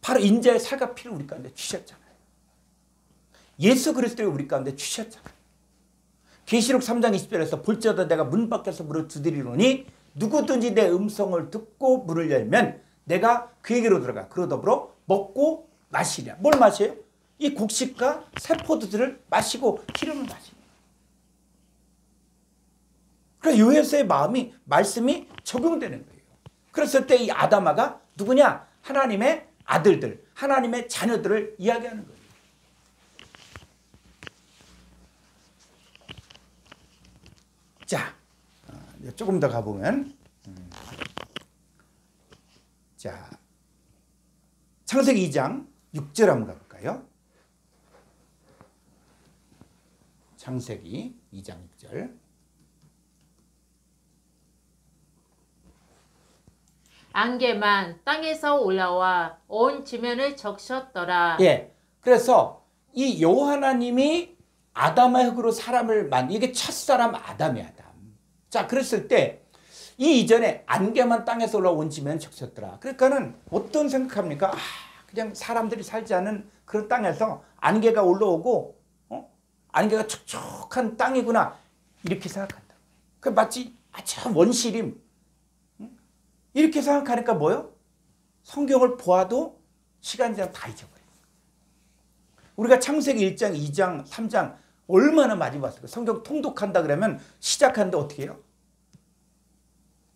바로 인자의 살과 피를 우리 가운데 주셨잖아요. 예수 그리스도를 우리 가운데 주셨잖아요. 계시록 3장 20절에서 볼지어다 내가 문 밖에서 물을 두드리노니 누구든지 내 음성을 듣고 문을 열면 내가 그에게로 들어가 그로 더불어 먹고 마시랴. 뭘 마셔요? 이 곡식과 세포도주를 마시고 기름을 마십니다. 그래서 요엘서의 마음이 말씀이 적용되는 거예요. 그랬을 때 이 아담아가 누구냐? 하나님의 아들들, 하나님의 자녀들을 이야기하는 거예요. 자, 조금 더 가보면 자, 창세기 2장 6절 한번 가볼까요? 창세기 2장 6절. 안개만 땅에서 올라와 온 지면을 적셨더라. 예, 그래서 이 여호와님이 아담의 흙으로 사람을 이게 첫사람 아담이 아담. 자, 그랬을 때 이 이전에 안개만 땅에서 올라온 지면을 적셨더라. 그러니까는 어떤 생각합니까? 그냥 사람들이 살지 않은 그런 땅에서 안개가 올라오고 안개가 촉촉한 땅이구나 이렇게 생각한다. 그 마치 아주 원시림 이렇게 생각하니까 뭐요? 성경을 보아도 시간이 지나면 다 잊어버려요. 우리가 창세기 1장, 2장, 3장 얼마나 많이 봤어요. 성경 통독한다 그러면 시작하는데 어떻게 해요?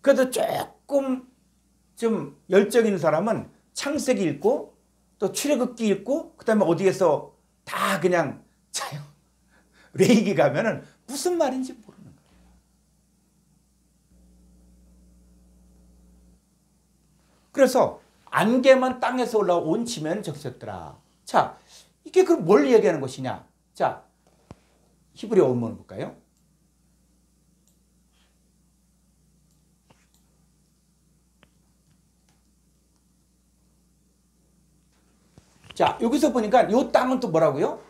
그래도 조금 좀 열정 있는 사람은 창세기 읽고 또 출애굽기 읽고 그다음에 어디에서 다 그냥 자요. 레이기 가면은 무슨 말인지 모르는 거예요. 그래서 안개만 땅에서 올라온 지면을 적셨더라. 자, 이게 그럼 뭘 얘기하는 것이냐? 자, 히브리어 원문을 볼까요? 자, 여기서 보니까 이 땅은 또 뭐라고요?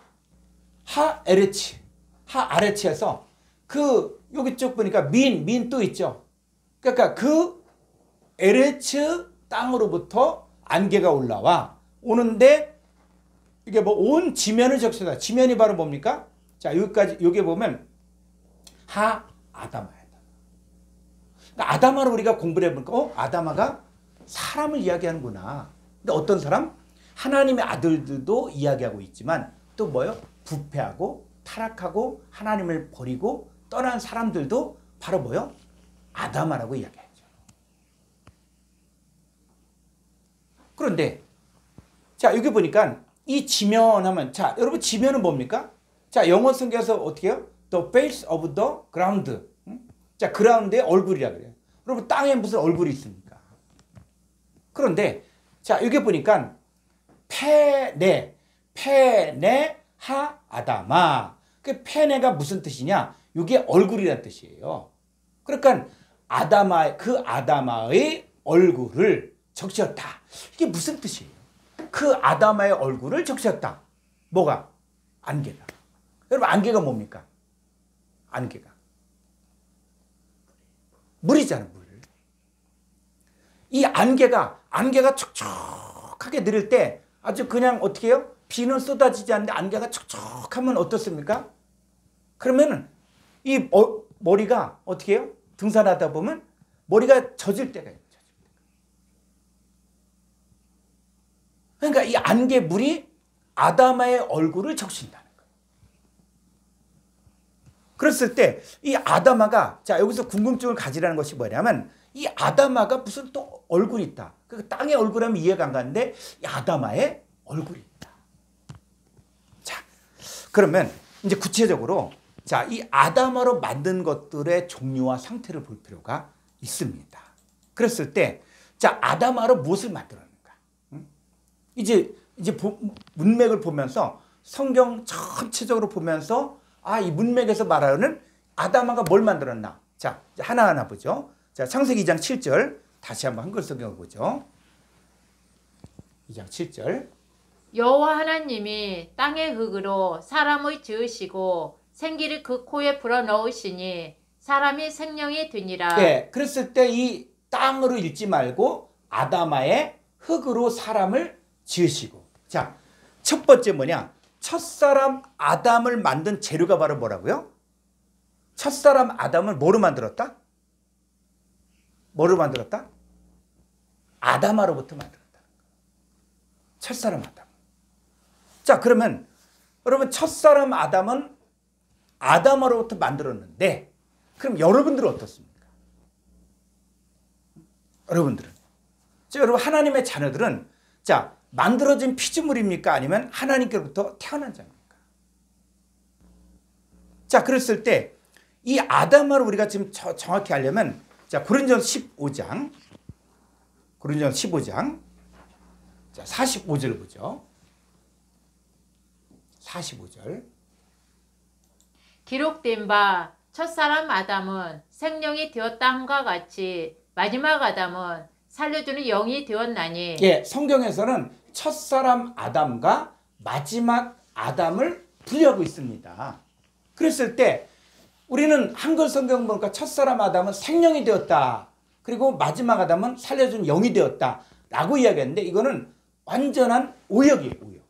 하에레치. 하아레치에서 여기 쭉 보니까 민 또 있죠. 그러니까 그 에레츠 땅으로부터 안개가 올라와 오는데 이게 뭐 온 지면을 적시다. 지면이 바로 뭡니까? 자, 여기까지 여기 보면 아담아야. 그러니까 아담아를 우리가 공부를 해보니까 아담아가 사람을 이야기하는구나. 근데 어떤 사람? 하나님의 아들들도 이야기하고 있지만 또 뭐요? 부패하고 타락하고 하나님을 버리고 떠난 사람들도 바로 뭐요? 아담아라고 이야기하죠. 그런데 자, 여기 보니까 이 지면 하면 자, 여러분 지면은 뭡니까? 자, 영어 성경에서 어떻게 해요? The face of the ground. 자, 그라운드의 얼굴이라 그래요. 여러분 땅에 무슨 얼굴이 있습니까? 그런데 자, 여기 보니까 페네 하 아담아. 그 페네가 무슨 뜻이냐? 이게 얼굴이라는 뜻이에요. 그러니까 그 아담아의 얼굴을 적셨다. 이게 무슨 뜻이에요? 그 아담아의 얼굴을 적셨다. 뭐가? 안개가. 여러분, 안개가 뭡니까? 안개가. 물이잖아, 물. 이 안개가 촉촉하게 내릴 때 아주 그냥 어떻게 해요? 비는 쏟아지지 않는데 안개가 촉촉하면 어떻습니까? 그러면은 이 머리가 어떻게 해요? 등산하다 보면 머리가 젖을 때가 있죠. 그러니까 이 안개 물이 아담아의 얼굴을 적신다는 거예요. 그랬을 때 이 아담아가, 자, 여기서 궁금증을 가지라는 것이 뭐냐면, 이 아담아가 무슨 또 얼굴이 있다. 그 땅의 얼굴하면 이해가 안 가는데 이 아담아의 얼굴이 있다. 자, 그러면 이제 구체적으로, 자, 이 아담아로 만든 것들의 종류와 상태를 볼 필요가 있습니다. 그랬을 때, 자, 아담아로 무엇을 만들었는가? 이제 문맥을 보면서, 성경 전체적으로 보면서, 아, 이 문맥에서 말하는 아담아가 뭘 만들었나? 자, 하나하나 보죠. 자, 창세기 2장 7절 다시 한번 한글 성경을 보죠. 2장 7절. 여호와 하나님이 땅의 흙으로 사람을 지으시고 생기를 그 코에 불어넣으시니 사람이 생명이 되니라. 네, 그랬을 때 이 땅으로 읽지 말고 아담아의 흙으로 사람을 지으시고. 자, 첫 번째 뭐냐? 첫사람 아담을 만든 재료가 바로 뭐라고요? 첫사람 아담을 뭐로 만들었다? 뭐로 만들었다? 아담아로부터 만들었다. 첫사람 아담. 자, 그러면 여러분, 첫사람 아담은 아담아로부터 만들었는데, 그럼 여러분들은 어떻습니까? 여러분들은. 자, 여러분, 하나님의 자녀들은, 자, 만들어진 피조물입니까? 아니면 하나님께로부터 태어난 자입니까? 자, 그랬을 때 이 아담아를 우리가 지금 정확히 하려면, 자, 고린도전서 15장 자, 45절 보죠. 45절. 기록된 바 첫사람 아담은 생명이 되었다 함과 같이 마지막 아담은 살려주는 영이 되었나니. 예, 성경에서는 첫사람 아담과 마지막 아담을 분리하고 있습니다. 그랬을 때 우리는 한글 성경 보니까 첫사람 아담은 생명이 되었다. 그리고 마지막 아담은 살려준 영이 되었다. 라고 이야기했는데 이거는 완전한 오역이에요. 오역.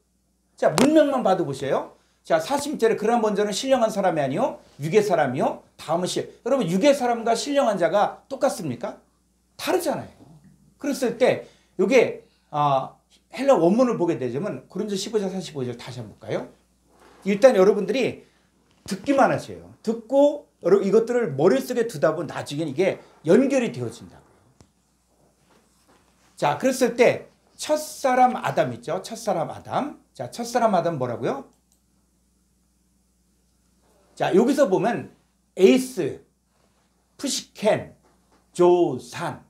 자, 문맥만 봐도 보세요. 자, 40절에 그러나 먼저는 신령한 사람이 아니요 육의 사람이요 다음은 여러분, 육의 사람과 신령한 자가 똑같습니까? 다르잖아요. 그랬을 때 이게 헬라 원문을 보게 되자면 고린도서 15장 45절 다시 한번 볼까요? 일단 여러분들이 듣기만 하세요. 듣고 여러분 이것들을 머릿속에 두다 보면 나중엔 이게 연결이 되어진다고요. 자, 그랬을 때 첫사람 아담 있죠? 첫사람 아담. 자, 첫사람 아담 뭐라고요? 자, 여기서 보면 에이스, 푸시켄, 조산.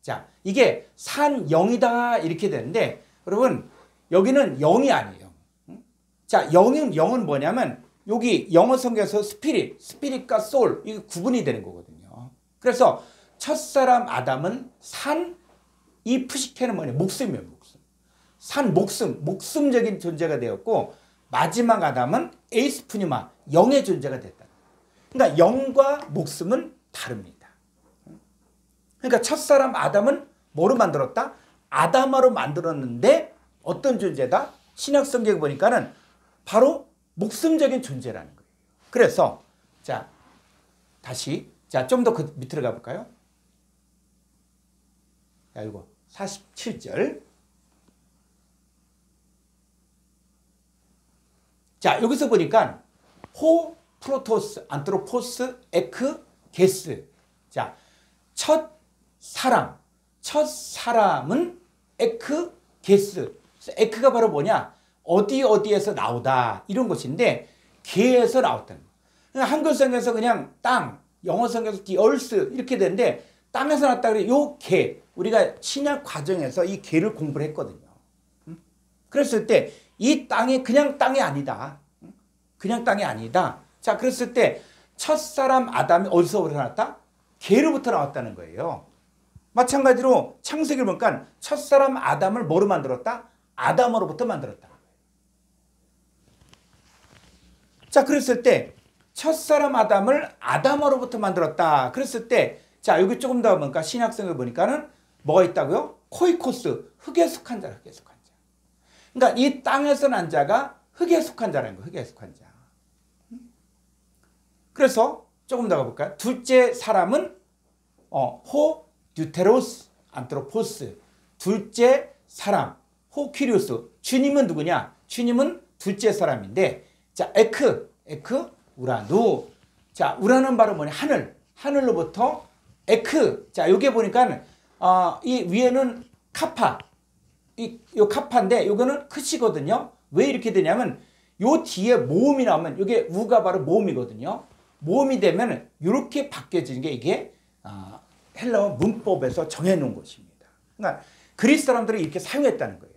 자, 이게 산 영이다 이렇게 되는데 여러분 여기는 영이 아니에요. 자, 영은 뭐냐면 여기 영어 성경에서 스피릿과 소울 이게 구분이 되는 거거든요. 그래서 첫사람 아담은 산, 이 푸시켄은 뭐냐? 목숨이에요, 목숨. 산, 목숨적인 존재가 되었고 마지막 아담은 에이스푸니마, 영의 존재가 됐다. 그러니까 영과 목숨은 다릅니다. 그러니까 첫사람 아담은 뭐로 만들었다? 아담아로 만들었는데 어떤 존재다? 신약 성경 보니까는 바로 목숨적인 존재라는 거예요. 그래서 자, 다시 자, 좀 더 그 밑으로 가볼까요? 자, 이거 47절. 자, 여기서 보니까 호, 프로토스, 안트로포스, 에크, 게스. 자, 첫사람은 에크, 게스. 에크가 바로 뭐냐? 어디에서 나오다 이런 것인데 개에서 나왔다는 거예요. 한글 성경에서 그냥 땅, 영어 성경에서 the earth 이렇게 되는데 땅에서 났다 그래. 요 개, 우리가 신약 과정에서 이 개를 공부를 했거든요. 그랬을 때 이 땅이 그냥 땅이 아니다. 그냥 땅이 아니다. 자, 그랬을 때 첫사람 아담이 어디서부터 나왔다? 개로부터 나왔다는 거예요. 마찬가지로 창세기를 보니까 첫사람 아담을 뭐로 만들었다? 아담으로부터 만들었다. 자, 그랬을 때 첫사람 아담을 아담으로부터 만들었다. 그랬을 때 자, 여기 조금 더 보니까 신약성을 보니까는 뭐가 있다고요? 코이코스, 흙에 속한 자라, 흙에 속한 자. 그러니까 이 땅에서 난 자가 흙에 속한 자라는 거예요. 흙에 속한 자. 그래서 조금 더 가볼까요? 둘째 사람은 호 듀테로스 안트로포스. 둘째 사람 호 퀴리오스. 주님은 누구냐? 주님은 둘째 사람인데 자, 에크 우라누. 자, 우라는 바로 뭐냐? 하늘로부터 에크. 자, 여기 보니까 이 위에는 카파. 요 카파인데 요거는 크시거든요. 왜 이렇게 되냐면 요 뒤에 모음이 나오면 이게 우가 바로 모음이거든요. 모음이 되면 이렇게 바뀌어지는 게 이게 헬라어 문법에서 정해놓은 것입니다. 그러니까 그리스 사람들이 이렇게 사용했다는 거예요.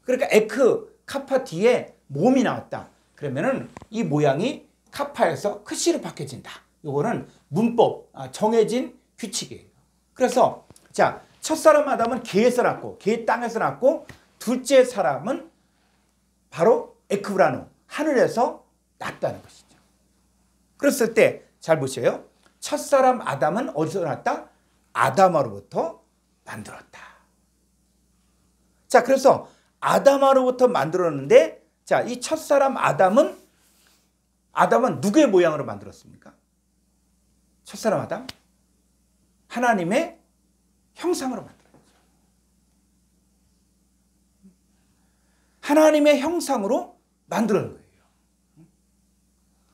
그러니까 에크 카파 뒤에 모음이 나왔다. 그러면은 이 모양이 카파에서 크시로 바뀌어진다. 요거는 문법 정해진 규칙이에요. 그래서 자, 첫사람 아담은 개에서 났고 개 땅에서 났고 둘째 사람은 바로 에크브라누 하늘에서 났다는 것이죠. 그랬을 때 잘 보세요. 첫사람 아담은 어디서 났다? 아담으로부터 만들었다. 자, 그래서 아담으로부터 만들었는데 자, 이 첫사람 아담은 누구의 모양으로 만들었습니까? 첫사람 아담? 하나님의 형상으로 만들었죠. 하나님의 형상으로 만들어낸 거예요.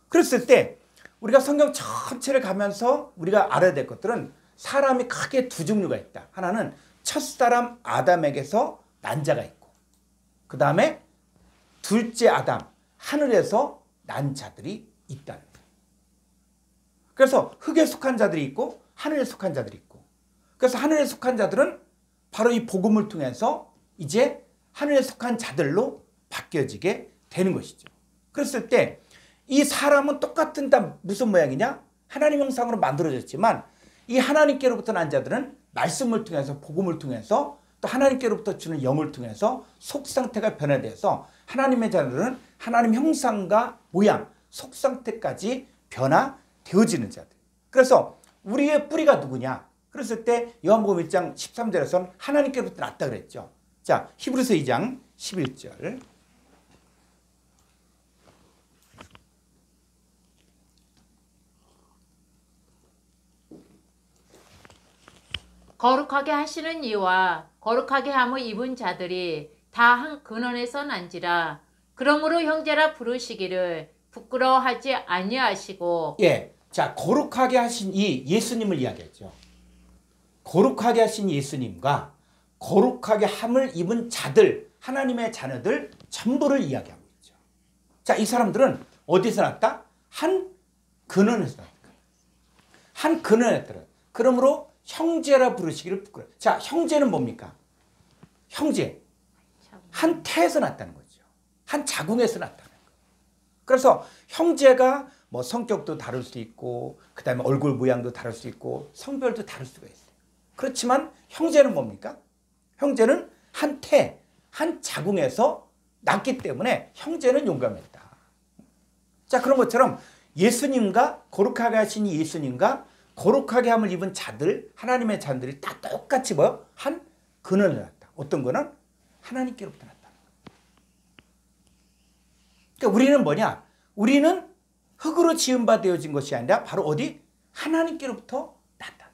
그랬을 때 우리가 성경 전체를 가면서 우리가 알아야 될 것들은 사람이 크게 두 종류가 있다. 하나는 첫사람 아담에게서 난 자가 있고 그 다음에 둘째 아담 하늘에서 난 자들이 있다는 거예요. 그래서 흙에 속한 자들이 있고 하늘에 속한 자들이 있고 그래서 하늘에 속한 자들은 바로 이 복음을 통해서 이제 하늘에 속한 자들로 바뀌어지게 되는 것이죠. 그랬을 때 이 사람은 똑같은 다 무슨 모양이냐? 하나님 형상으로 만들어졌지만 이 하나님께로부터 난 자들은 말씀을 통해서 복음을 통해서 또 하나님께로부터 주는 영을 통해서 속상태가 변화돼서 하나님의 자들은 하나님 형상과 모양, 속상태까지 변화되어지는 자들. 그래서 우리의 뿌리가 누구냐? 그랬을 때 요한복음 1장 13절에서는 하나님께로부터 났다 그랬죠. 자, 히브리서 2장 11절. 거룩하게 하시는 이와 거룩하게 함을 입은 자들이 다 한 근원에서 난지라. 그러므로 형제라 부르시기를 부끄러워하지 아니하시고. 예, 자, 거룩하게 하신 이 예수님을 이야기했죠. 거룩하게 하신 예수님과 거룩하게 함을 입은 자들, 하나님의 자녀들 전부를 이야기하고 있죠. 자, 이 사람들은 어디서 났다? 한 근원에서 났다. 한 근원에서 났다. 그러므로 형제라 부르시기를 부끄러워. 자, 형제는 뭡니까? 형제. 한 태에서 났다는 거죠. 한 자궁에서 났다는 거예요. 그래서 형제가 뭐 성격도 다를 수 있고 그 다음에 얼굴 모양도 다를 수 있고 성별도 다를 수가 있어요. 그렇지만 형제는 뭡니까? 형제는 한 태, 한 자궁에서 났기 때문에 형제는 용감했다. 자, 그런 것처럼 예수님과 거룩하게 하신 예수님과 거룩하게 함을 입은 자들, 하나님의 자들이 다 똑같이 뭐요? 한 근원을 났다. 어떤 거는 하나님께로부터 났다. 그러니까 우리는 뭐냐? 우리는 흙으로 지은 바 되어진 것이 아니라 바로 어디? 하나님께로부터 났다.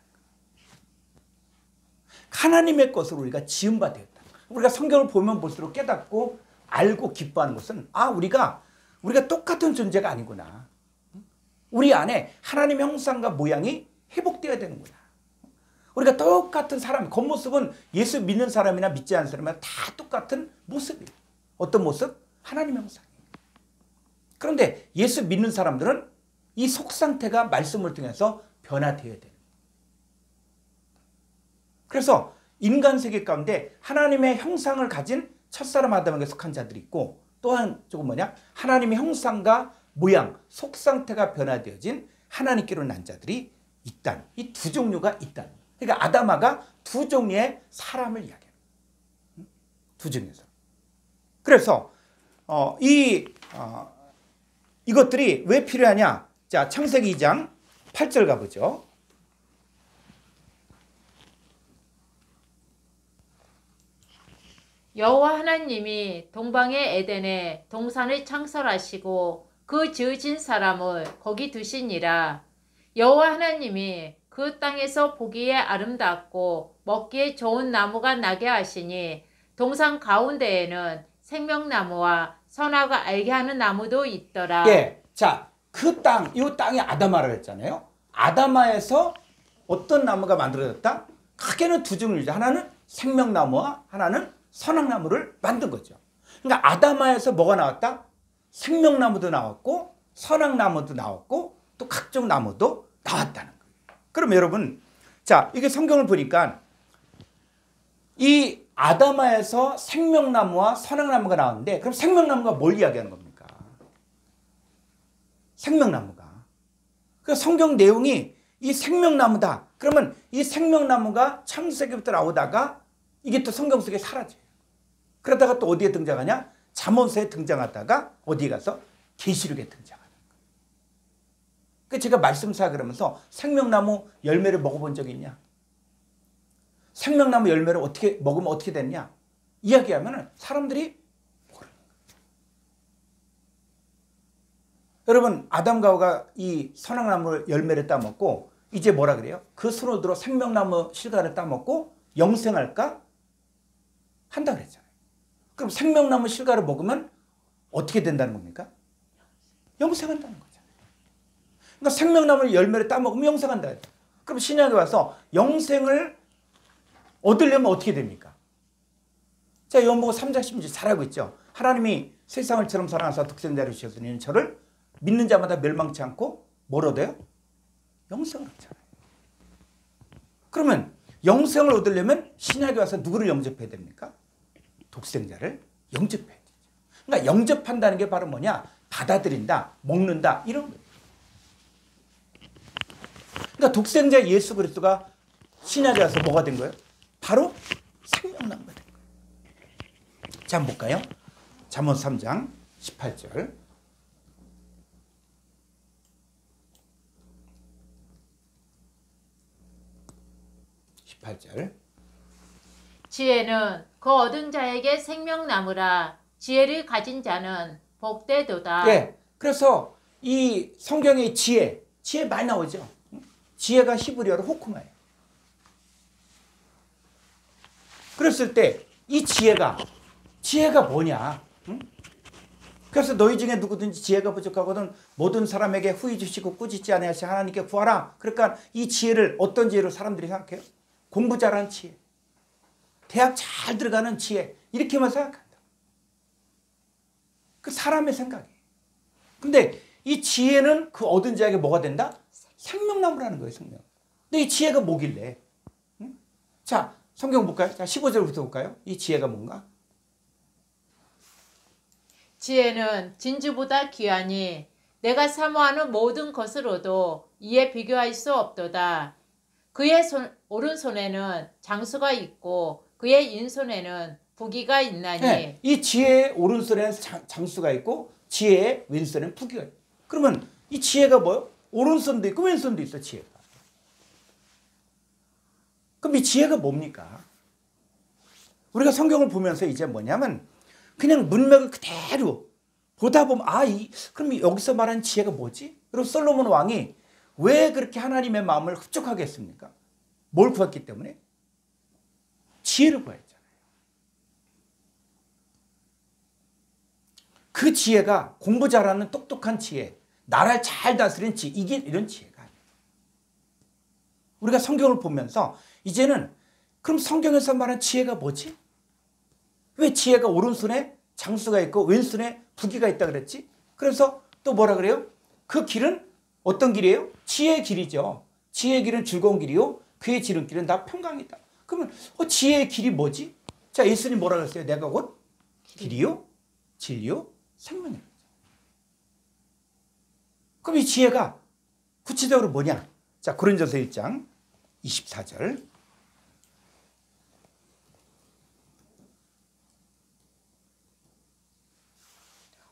하나님의 것으로 우리가 지은 바 되었다. 우리가 성경을 보면 볼수록 깨닫고 알고 기뻐하는 것은 우리가 똑같은 존재가 아니구나. 우리 안에 하나님의 형상과 모양이 회복되어야 되는구나. 우리가 똑같은 사람, 겉모습은 예수 믿는 사람이나 믿지 않는 사람이나 다 똑같은 모습이에요. 어떤 모습? 하나님의 형상이에요. 그런데 예수 믿는 사람들은 이 속상태가 말씀을 통해서 변화되어야 돼요. 그래서 인간 세계 가운데 하나님의 형상을 가진 첫사람 아담에게 속한 자들이 있고, 또한 조금 뭐냐, 하나님의 형상과 모양, 속 상태가 변화되어진 하나님께로 난 자들이 있다는, 이 두 종류가 있다는. 그러니까 아담아가 두 종류의 사람을 이야기해요. 두 종류의 사람. 그래서 이것들이 왜 필요하냐? 자, 창세기 2장 8절 가보죠. 여호와 하나님이 동방의 에덴에 동산을 창설하시고 그 지으신 사람을 거기 두시니라. 여호와 하나님이 그 땅에서 보기에 아름답고 먹기에 좋은 나무가 나게 하시니 동산 가운데에는 생명나무와 선악을 알게 하는 나무도 있더라. 예, 자, 그 땅, 이 땅이 아담아라 했잖아요. 아담아에서 어떤 나무가 만들어졌다? 크게는 두 종류죠. 하나는 생명나무와 하나는 선악나무를 만든 거죠. 그러니까 아담아에서 뭐가 나왔다? 생명나무도 나왔고 선악나무도 나왔고 또 각종 나무도 나왔다는 거예요. 그럼 여러분, 자, 이게 성경을 보니까 이 아담아에서 생명나무와 선악나무가 나왔는데, 그럼 생명나무가 뭘 이야기하는 겁니까? 생명나무가. 그 성경 내용이 이 생명나무다. 그러면 이 생명나무가 창세기부터 나오다가 이게 또 성경 속에 사라져요. 그러다가 또 어디에 등장하냐? 잠언서에 등장하다가 어디에 가서 계시록에 등장하는 거예요. 그 제가 말씀사 그러면서 생명나무 열매를 먹어본 적이 있냐? 생명나무 열매를 어떻게 먹으면 어떻게 됐냐? 이야기하면 사람들이 모르는 거예요. 여러분, 아담과 하와가 이 선악나무 열매를 따먹고 이제 뭐라 그래요? 그 손으로 들어 생명나무 실과를 따먹고 영생할까? 한다 그랬잖아요. 그럼 생명나무 실과를 먹으면 어떻게 된다는 겁니까? 영생한다는 거잖아요. 그러니까 생명나무 열매를 따먹으면 영생한다. 그럼 신약에 와서 영생을 얻으려면 어떻게 됩니까? 자, 요한복음 3장 10절 잘 알고 있죠. 하나님이 세상을 처럼 사랑하사 독생자를 주셨으니 저를 믿는 자마다 멸망치 않고 뭘 얻어요? 영생을 얻잖아요. 그러면 영생을 얻으려면 신약에 와서 누구를 영접해야 됩니까? 독생자를 영접해야 되죠. 그러니까 영접한다는 게 바로 뭐냐? 받아들인다, 먹는다, 이런 거예요. 그러니까 독생자 예수 그리스도가 신약에 와서 뭐가 된 거예요? 바로 생명나무가 된 거예요. 자, 한번 볼까요? 잠언 3장 18절. 지혜는 그 얻은 자에게 생명나무라. 지혜를 가진 자는 복되도다. 예, 그래서 이 성경의 지혜 많이 나오죠. 지혜가 히브리어로 호크마예요. 그랬을 때 이 지혜가 뭐냐? 응? 그래서 너희 중에 누구든지 지혜가 부족하거든 모든 사람에게 후히 주시고 꾸짖지 아니하시 하나님께 구하라. 그러니까 이 지혜를 어떤 지혜로 사람들이 생각해요? 공부 잘하는 지혜, 대학 잘 들어가는 지혜, 이렇게만 생각한다. 그 사람의 생각이에요. 근데 이 지혜는 그 얻은 자에게 뭐가 된다? 생명나무라는 거예요, 생명. 근데 이 지혜가 뭐길래? 응? 자, 성경 볼까요? 자, 15절부터 볼까요? 이 지혜가 뭔가? 지혜는 진주보다 귀하니 내가 사모하는 모든 것으로도 이에 비교할 수 없도다. 그의 오른손에는 장수가 있고 그의 인손에는 부귀가 있나니. 네, 이 지혜의 오른손에는 장수가 있고 지혜의 왼손에는 부귀가 있고. 그러면 이 지혜가 뭐요? 오른손도 있고 왼손도 있어, 지혜가. 그럼 이 지혜가 뭡니까? 우리가 성경을 보면서 이제 뭐냐면 그냥 문맥을 그대로 보다 보면 그럼 여기서 말하는 지혜가 뭐지? 그리고 솔로몬 왕이 왜 그렇게 하나님의 마음을 흡족하게 했습니까? 뭘 구했기 때문에? 지혜를 구했잖아요. 그 지혜가 공부 잘하는 똑똑한 지혜, 나라를 잘 다스리는 지혜, 이게 이런 지혜가 아니에요. 우리가 성경을 보면서 이제는 그럼 성경에서 말하는 지혜가 뭐지? 왜 지혜가 오른손에 장수가 있고 왼손에 부귀가 있다 그랬지? 그래서 또 뭐라 그래요? 그 길은 어떤 길이에요? 지혜의 길이죠. 지혜의 길은 즐거운 길이요 그의 지름길은 다 평강이다. 그러면 지혜의 길이 뭐지? 자, 예수님 뭐라 그랬어요? 내가 곧 길이요, 진리요, 생명이요. 그럼 이 지혜가 구체적으로 뭐냐? 자, 고린도서 1장 24절.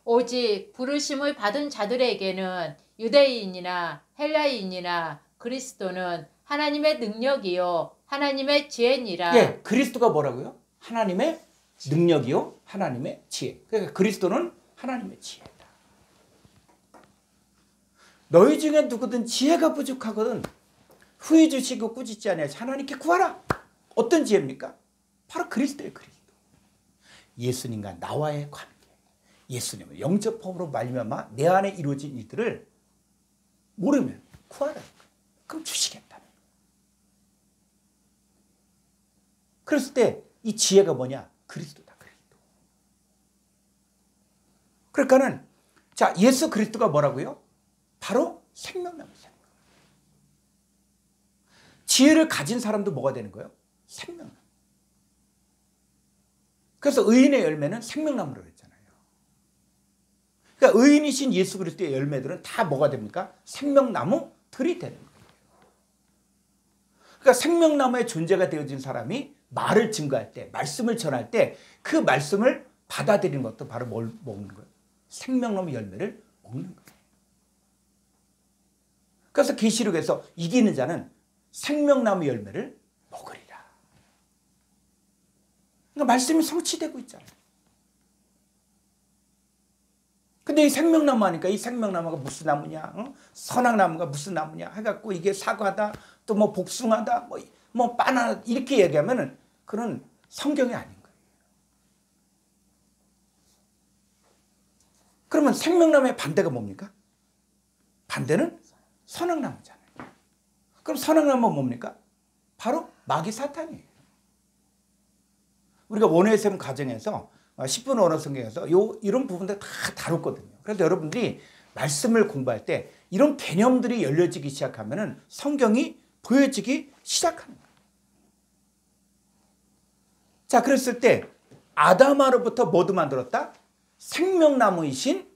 오직 부르심을 받은 자들에게는 유대인이나 헬라인이나 그리스도는 하나님의 능력이요 하나님의 지혜니라. 예, 그리스도가 뭐라고요? 하나님의 능력이요 하나님의 지혜. 그러니까 그리스도는 하나님의 지혜다. 너희 중에 누구든 지혜가 부족하거든 후히 주시고 꾸짖지 아니하시 하나님께 구하라. 어떤 지혜입니까? 바로 그리스도예요. 그리스도. 예수님과 나와의 관계. 예수님을 영접함으로 말미암아 내 안에 이루어진 일들을 모르면 구하라. 그럼 주시겠다. 그랬을 때 이 지혜가 뭐냐? 그리스도다. 그리스도. 그러니까는 자, 예수 그리스도가 뭐라고요? 바로 생명나무죠. 지혜를 가진 사람도 뭐가 되는 거예요? 생명나무. 그래서 의인의 열매는 생명나무로 했잖아요. 그러니까 의인이신 예수 그리스도의 열매들은 다 뭐가 됩니까? 생명나무들이 되는 거예요. 그러니까 생명나무의 존재가 되어진 사람이 말을 증거할 때, 말씀을 전할 때 그 말씀을 받아들이는 것도 바로 뭘 먹는 거예요? 생명나무 열매를 먹는 거예요. 그래서 계시록에서 이기는 자는 생명나무 열매를 먹으리라. 그러니까 말씀이 성취되고 있잖아요. 근데 이 생명나무 하니까 이 생명나무가 무슨 나무냐? 선악나무가 무슨 나무냐? 해갖고 이게 사과다, 또 뭐 복숭아다, 뭐 바나나 이렇게 얘기하면은 그런 성경이 아닌 거예요. 그러면 생명나무의 반대가 뭡니까? 반대는 선악나무잖아요. 그럼 선악나무는 뭡니까? 바로 마귀 사탄이에요. 우리가 원어의 셈 과정에서 10분 언어 성경에서 이런 부분들 다 다뤘거든요. 그래서 여러분들이 말씀을 공부할 때 이런 개념들이 열려지기 시작하면은 성경이 보여지기 시작하는 거예요. 자, 그랬을 때 아담아로부터 뭐도 만들었다? 생명나무이신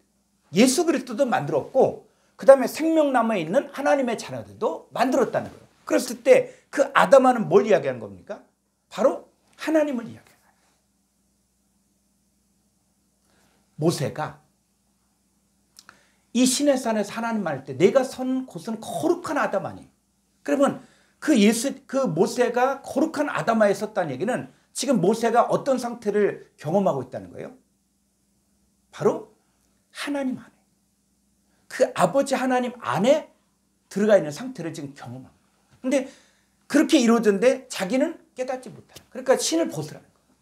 예수 그리스도도 만들었고 그 다음에 생명나무에 있는 하나님의 자녀들도 만들었다는 거예요. 그랬을 때 그 아담아는 뭘 이야기하는 겁니까? 바로 하나님을 이야기하는 거예요. 모세가 이 시내산에서 하나님 말할 때 내가 선 곳은 거룩한 아담아니. 그러면 그 모세가 거룩한 아담아에 섰다는 얘기는 지금 모세가 어떤 상태를 경험하고 있다는 거예요? 바로 하나님 안에. 그 아버지 하나님 안에 들어가 있는 상태를 지금 경험하는 거예요. 근데 그렇게 이루어졌는데 자기는 깨닫지 못하는 거예요. 그러니까 신을 벗으라는 거예요.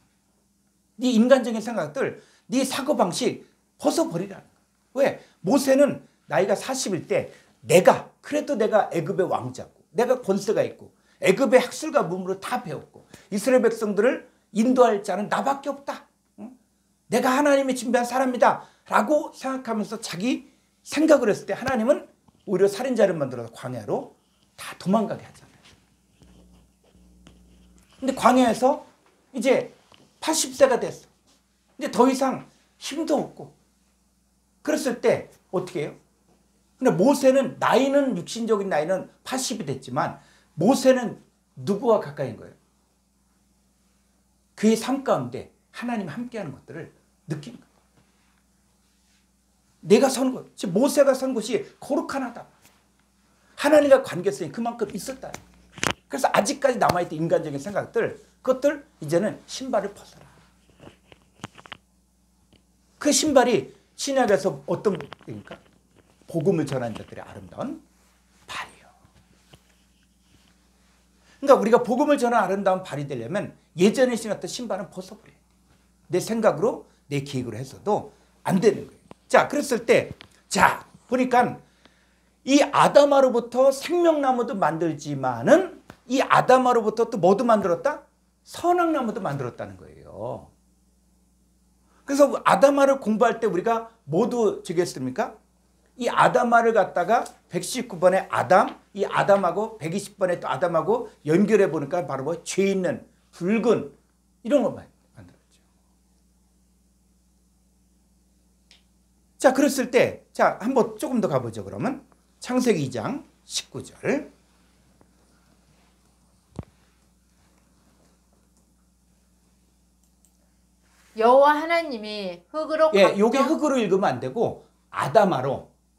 네 인간적인 생각들, 네 사고방식 벗어버리라는 거예요. 왜? 모세는 나이가 40일 때 그래도 내가 애굽의 왕자고 내가 권세가 있고 애굽의 학술과 문물을 다 배웠고 이스라엘 백성들을 인도할 자는 나밖에 없다. 내가 하나님이 준비한 사람이다 라고 생각하면서 자기 생각을 했을 때 하나님은 오히려 살인자를 만들어서 광야로 다 도망가게 하잖아요. 근데 광야에서 이제 80세가 됐어. 이제 더 이상 힘도 없고 그랬을 때 어떻게 해요? 근데 모세는 나이는 육신적인 나이는 80이 됐지만 모세는 누구와 가까이인 거예요? 그의 삶 가운데 하나님 함께하는 것들을 느끼는 거예요. 내가 선 곳, 즉 모세가 선 곳이 거룩한 하다. 하나님과 관계성이 그만큼 있었다. 그래서 아직까지 남아있던 인간적인 생각들, 그것들 이제는 신발을 벗어라. 그 신발이 신약에서 어떤 그러니까 복음을 전하는 자들의 아름다운 발이에요. 그러니까 우리가 복음을 전하는 아름다운 발이 되려면 예전에 신었던 신발은 벗어버려야 돼. 내 생각으로 내 계획으로 해서도 안 되는 거예요. 자, 그랬을 때 자, 보니까 이 아담아로부터 생명나무도 만들지만은 이 아담아로부터 또 뭐도 만들었다? 선악나무도 만들었다는 거예요. 그래서 아담아를 공부할 때 우리가 뭐도 저기 했습니까? 이 아담아를 갖다가 119번의 아담, 이 아담하고 120번의 또 아담하고 연결해 보니까 바로 뭐 죄 있는, 붉은 이런 것만 만들었죠. 자, 그랬을 때, 자, 한번 조금 더 가보죠. 그러면 창세기 2장 19절. 여호와 하나님이 흙으로 예, 요게 흙으로 읽으면 안 되고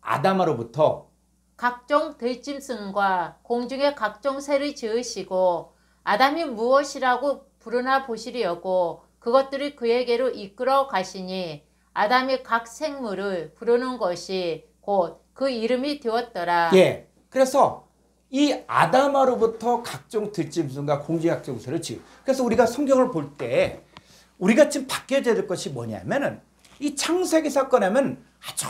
아담아로부터 각종 들짐승과 공중의 각종 새를 지으시고 아담이 무엇이라고 부르나 보시려고 그것들을 그에게로 이끌어 가시니 아담이 각 생물을 부르는 것이 곧 그 이름이 되었더라. 예, 그래서 이 아담아로부터 각종 들짐승과 공중의 각종 새를 지으. 그래서 우리가 성경을 볼 때 우리가 지금 바뀌어야 될 것이 뭐냐면은 이 창세기 사건 하면 아주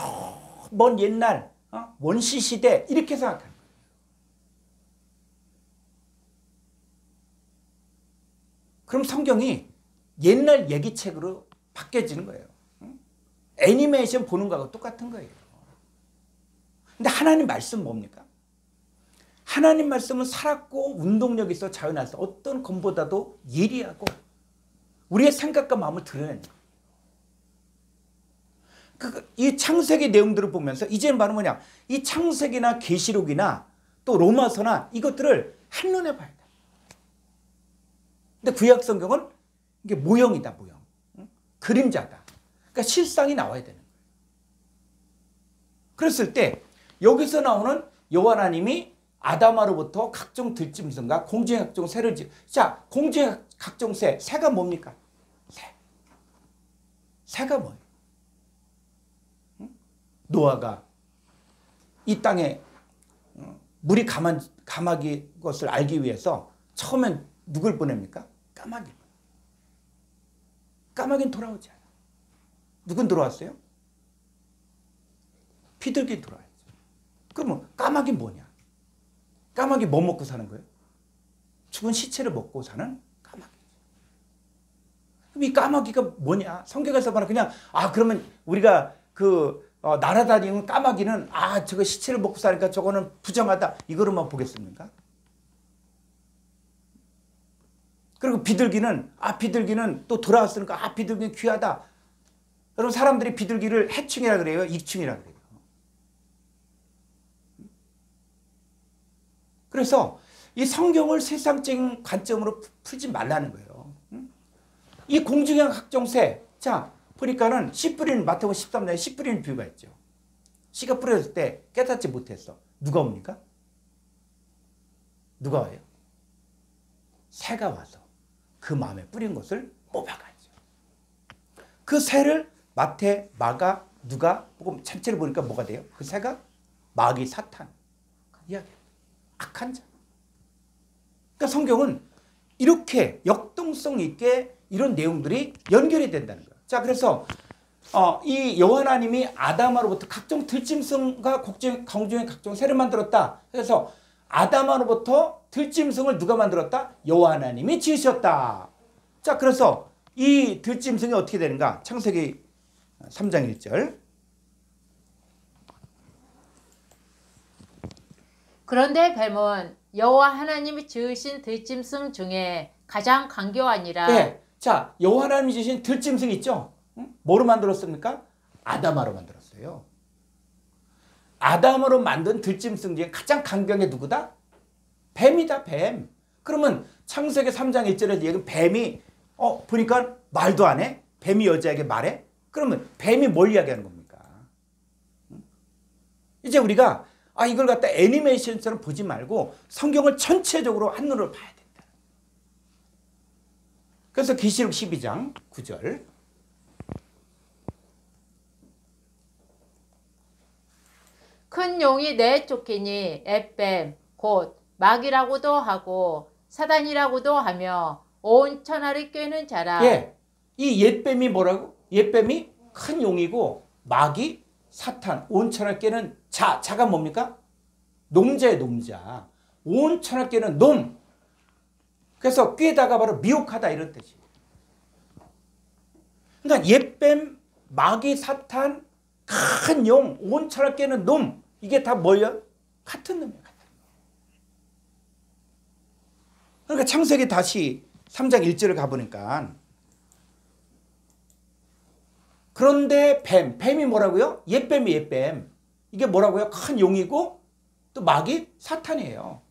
먼 옛날 원시 시대 이렇게 생각하는 거예요. 그럼 성경이 옛날 얘기책으로 바뀌어지는 거예요. 애니메이션 보는 거하고 똑같은 거예요. 근데 하나님 말씀 뭡니까? 하나님 말씀은 살았고 운동력 있어 자연에서 어떤 것보다도 예리하고 우리의 생각과 마음을 드러내는 거예요. 이 창세기 내용들을 보면서 이제는 바로 뭐냐? 이 창세기나 계시록이나 또 로마서나 이것들을 한눈에 봐야 돼. 근데 구약 성경은 이게 모형이다, 모형. 그림자다. 그러니까 실상이 나와야 되는 거예요. 그랬을 때 여기서 나오는 여호와 하나님이 아담아로부터 각종 들짐승과 공중의 각종 새를 지어. 자, 공중의 각종 새, 새가 뭡니까? 새가 뭐예요? 노아가 이 땅에 물이 감하기 것을 알기 위해서 처음엔 누굴 보냅니까? 까마귀. 까마귀는 돌아오지 않아요. 누군 돌아왔어요? 비둘기 돌아왔죠. 그러면 까마귀 뭐냐? 까마귀 뭐 먹고 사는 거예요? 죽은 시체를 먹고 사는 까마귀. 그럼 이 까마귀가 뭐냐? 성경에서 말하면 그냥 그러면 우리가 날아다니는 까마귀는 저거 시체를 먹고 사니까 저거는 부정하다 이거로만 보겠습니까? 그리고 비둘기는 또 돌아왔으니까 비둘기는 귀하다. 여러분 사람들이 비둘기를 해충이라 그래요? 익충이라 그래요? 그래서 이 성경을 세상적인 관점으로 풀지 말라는 거예요. 이 공중의 각종 새, 자 보니까는 씨 뿌리는 마태복음 13장에 씨 뿌리는 비유가 있죠. 씨가 뿌려졌을 때 깨닫지 못했어. 누가 옵니까? 누가 와요? 새가 와서 그 마음에 뿌린 것을 뽑아가죠. 그 새를 마태, 마가, 누가 보고 전체를 보니까 뭐가 돼요? 그 새가 마귀 사탄 이야기. 악한 자. 그러니까 성경은 이렇게 역동성 있게 이런 내용들이 연결이 된다는 거예요. 자, 그래서 이 여호와 하나님이 아담아로부터 각종 들짐승과 공중의 각종 새를 만들었다. 그래서 아담아로부터 들짐승을 누가 만들었다? 여호와 하나님이 지으셨다. 자, 그래서 이 들짐승이 어떻게 되는가? 창세기 3장 1절. 그런데 뱀은 여호와 하나님이 지으신 들짐승 중에 가장 강교하니라. 네. 자, 여호와 하나님이 지으신 들짐승 있죠? 뭐로 만들었습니까? 아담아로 만들었어요. 아담으로 만든 들짐승 중에 가장 강경한 게 누구다? 뱀이다, 뱀. 그러면 창세기 3장 1절에 얘기한 뱀이 보니까 말도 안 해? 뱀이 여자에게 말해? 그러면 뱀이 뭘 이야기하는 겁니까? 이제 우리가 이걸 갖다 애니메이션처럼 보지 말고 성경을 전체적으로 한눈으로 봐야 된다. 그래서 계시록 12장 9절. 큰 용이 내쫓기니 햇뱀 곧 마귀라고도 하고 사단이라고도 하며 온 천하를 꿰는 자라. 예, 이 옛뱀이 뭐라고? 옛뱀이 큰 용이고 마귀, 사탄, 온 천하를 꿰는 자가 뭡니까? 놈자예요, 놈자. 온 천하를 꿰는 놈. 그래서 꿰다가 바로 미혹하다 이런 뜻이에요. 그러니까 옛뱀, 마귀, 사탄, 큰 용, 온천을 깨는 놈, 이게 다 뭐예요? 같은 놈이에요. 그러니까 창세기 다시 3장 1절을 가보니까, 그런데 뱀이 뭐라고요? 옛뱀이 옛뱀. 이게 뭐라고요? 큰 용이고 또 마귀 사탄이에요.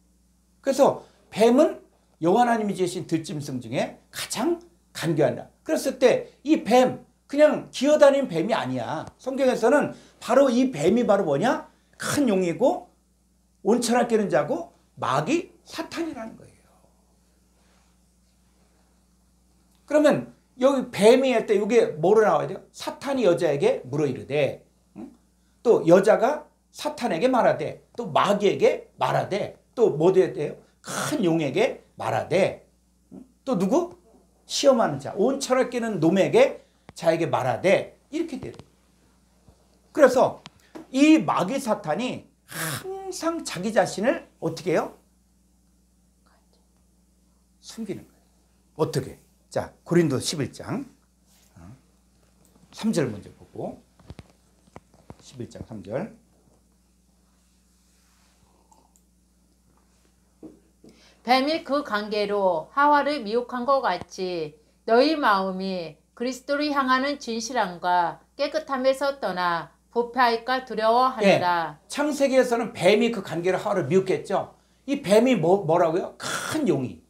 그래서 뱀은 여호와 하나님이 지으신 들짐승 중에 가장 간교한다. 그랬을 때 이 뱀, 그냥 기어다니는 뱀이 아니야. 성경에서는 바로 이 뱀이 바로 뭐냐? 큰 용이고 온천을 깨는 자고 마귀 사탄이라는 거예요. 그러면 여기 뱀이 할 때 이게 뭐로 나와야 돼요? 사탄이 여자에게 물어이르되, 또 여자가 사탄에게 말하되, 또 마귀에게 말하되, 또 뭐 돼야 돼요? 큰 용에게 말하되, 또 누구? 시험하는 자, 온천을 깨는 놈에게 자에게 말하되, 이렇게 돼요. 그래서 이 마귀 사탄이 항상 자기 자신을 어떻게 해요? 숨기는 거예요. 어떻게? 자, 고린도 11장 3절 먼저 보고, 11장 3절. 뱀이 그 관계로 하와를 미혹한 것 같이 너희 마음이 그리스도를 향하는 진실함과 깨끗함에서 떠나 부패할까 두려워하느라. 예, 창세기에서는 뱀이 그 관계로 하와를 미혹했죠. 이 뱀이 뭐라고요? 큰 용이,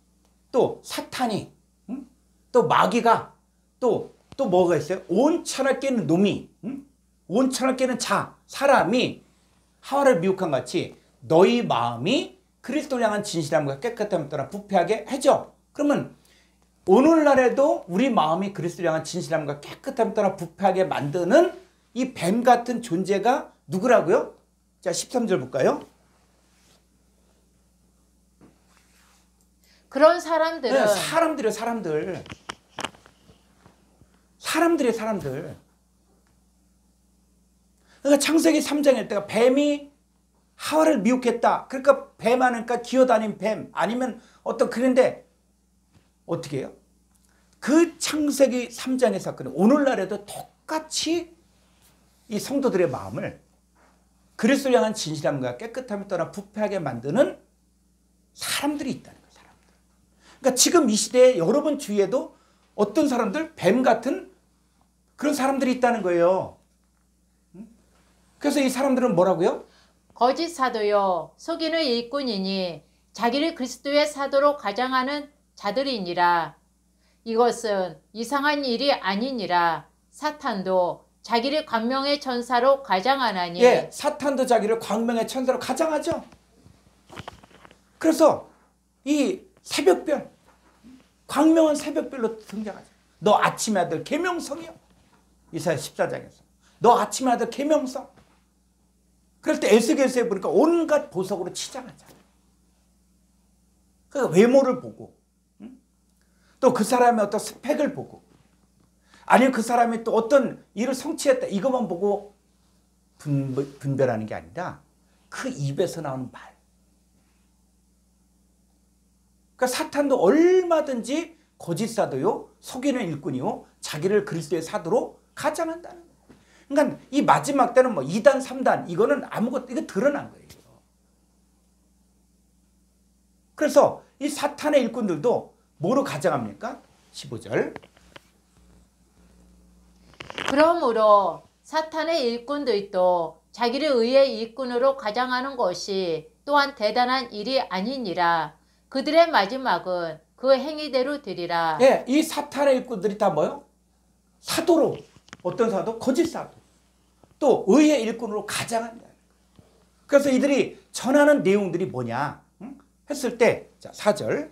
또 사탄이, 또 마귀가, 또 뭐가 있어요? 온천을 깨는 놈이, 온천을 깨는 사람이 하와를 미혹한 같이 너희 마음이 그리스도를 향한 진실함과 깨끗함을 떠나 부패하게 해줘. 그러면 오늘날에도 우리 마음이 그리스도를 향한 진실함과 깨끗함을 떠나 부패하게 만드는 이 뱀 같은 존재가 누구라고요? 자, 13절 볼까요? 그런 사람들은, 네, 사람들이에요. 사람들. 그러니까 창세기 3장일 때가 뱀이 하와를 미혹했다. 그러니까 뱀 하니까 기어다닌 뱀, 아니면 어떤, 그런데 어떻게 해요? 그 창세기 3장의 사건은 오늘날에도 똑같이 이 성도들의 마음을 그리스도를 향한 진실함과 깨끗함을 떠나 부패하게 만드는 사람들이 있다는 거예요. 사람들. 그러니까 지금 이 시대에 여러분 주위에도 어떤 사람들, 뱀 같은 그런 사람들이 있다는 거예요. 그래서 이 사람들은 뭐라고요? 거짓 사도요 속이는 일꾼이니 자기를 그리스도의 사도로 가장하는 자들이니라. 이것은 이상한 일이 아니니라. 사탄도 자기를 광명의 천사로 가장하나니. 예, 사탄도 자기를 광명의 천사로 가장하죠. 그래서 이 새벽별, 광명한 새벽별로 등장하죠. 너 아침의 아들 계명성이요. 이사야 14장에서 너 아침의 아들 계명성. 그럴 때 에스겔서에 보니까 온갖 보석으로 치장하잖아요. 그 외모를 보고, 또 그 사람의 어떤 스펙을 보고, 아니면 그 사람이 또 어떤 일을 성취했다, 이것만 보고 분별하는 게 아니라 그 입에서 나오는 말. 그러니까 사탄도 얼마든지 거짓 사도요, 속이는 일꾼이요, 자기를 그리스도의 사도로 가장한다는 거예요. 그러니까 이 마지막 때는 뭐 2단, 3단, 이거는 아무것도, 이거 드러난 거예요. 그래서 이 사탄의 일꾼들도 뭐로 가장합니까? 15절. 그러므로 사탄의 일꾼들도 자기를 의의 일꾼으로 가장하는 것이 또한 대단한 일이 아니니라. 그들의 마지막은 그 행위대로 되리라. 예, 이 사탄의 일꾼들이 다 뭐요? 사도로, 어떤 사도? 거짓 사도. 또 의의 일꾼으로 가장한다. 그래서 이들이 전하는 내용들이 뭐냐? 했을 때, 자, 4절.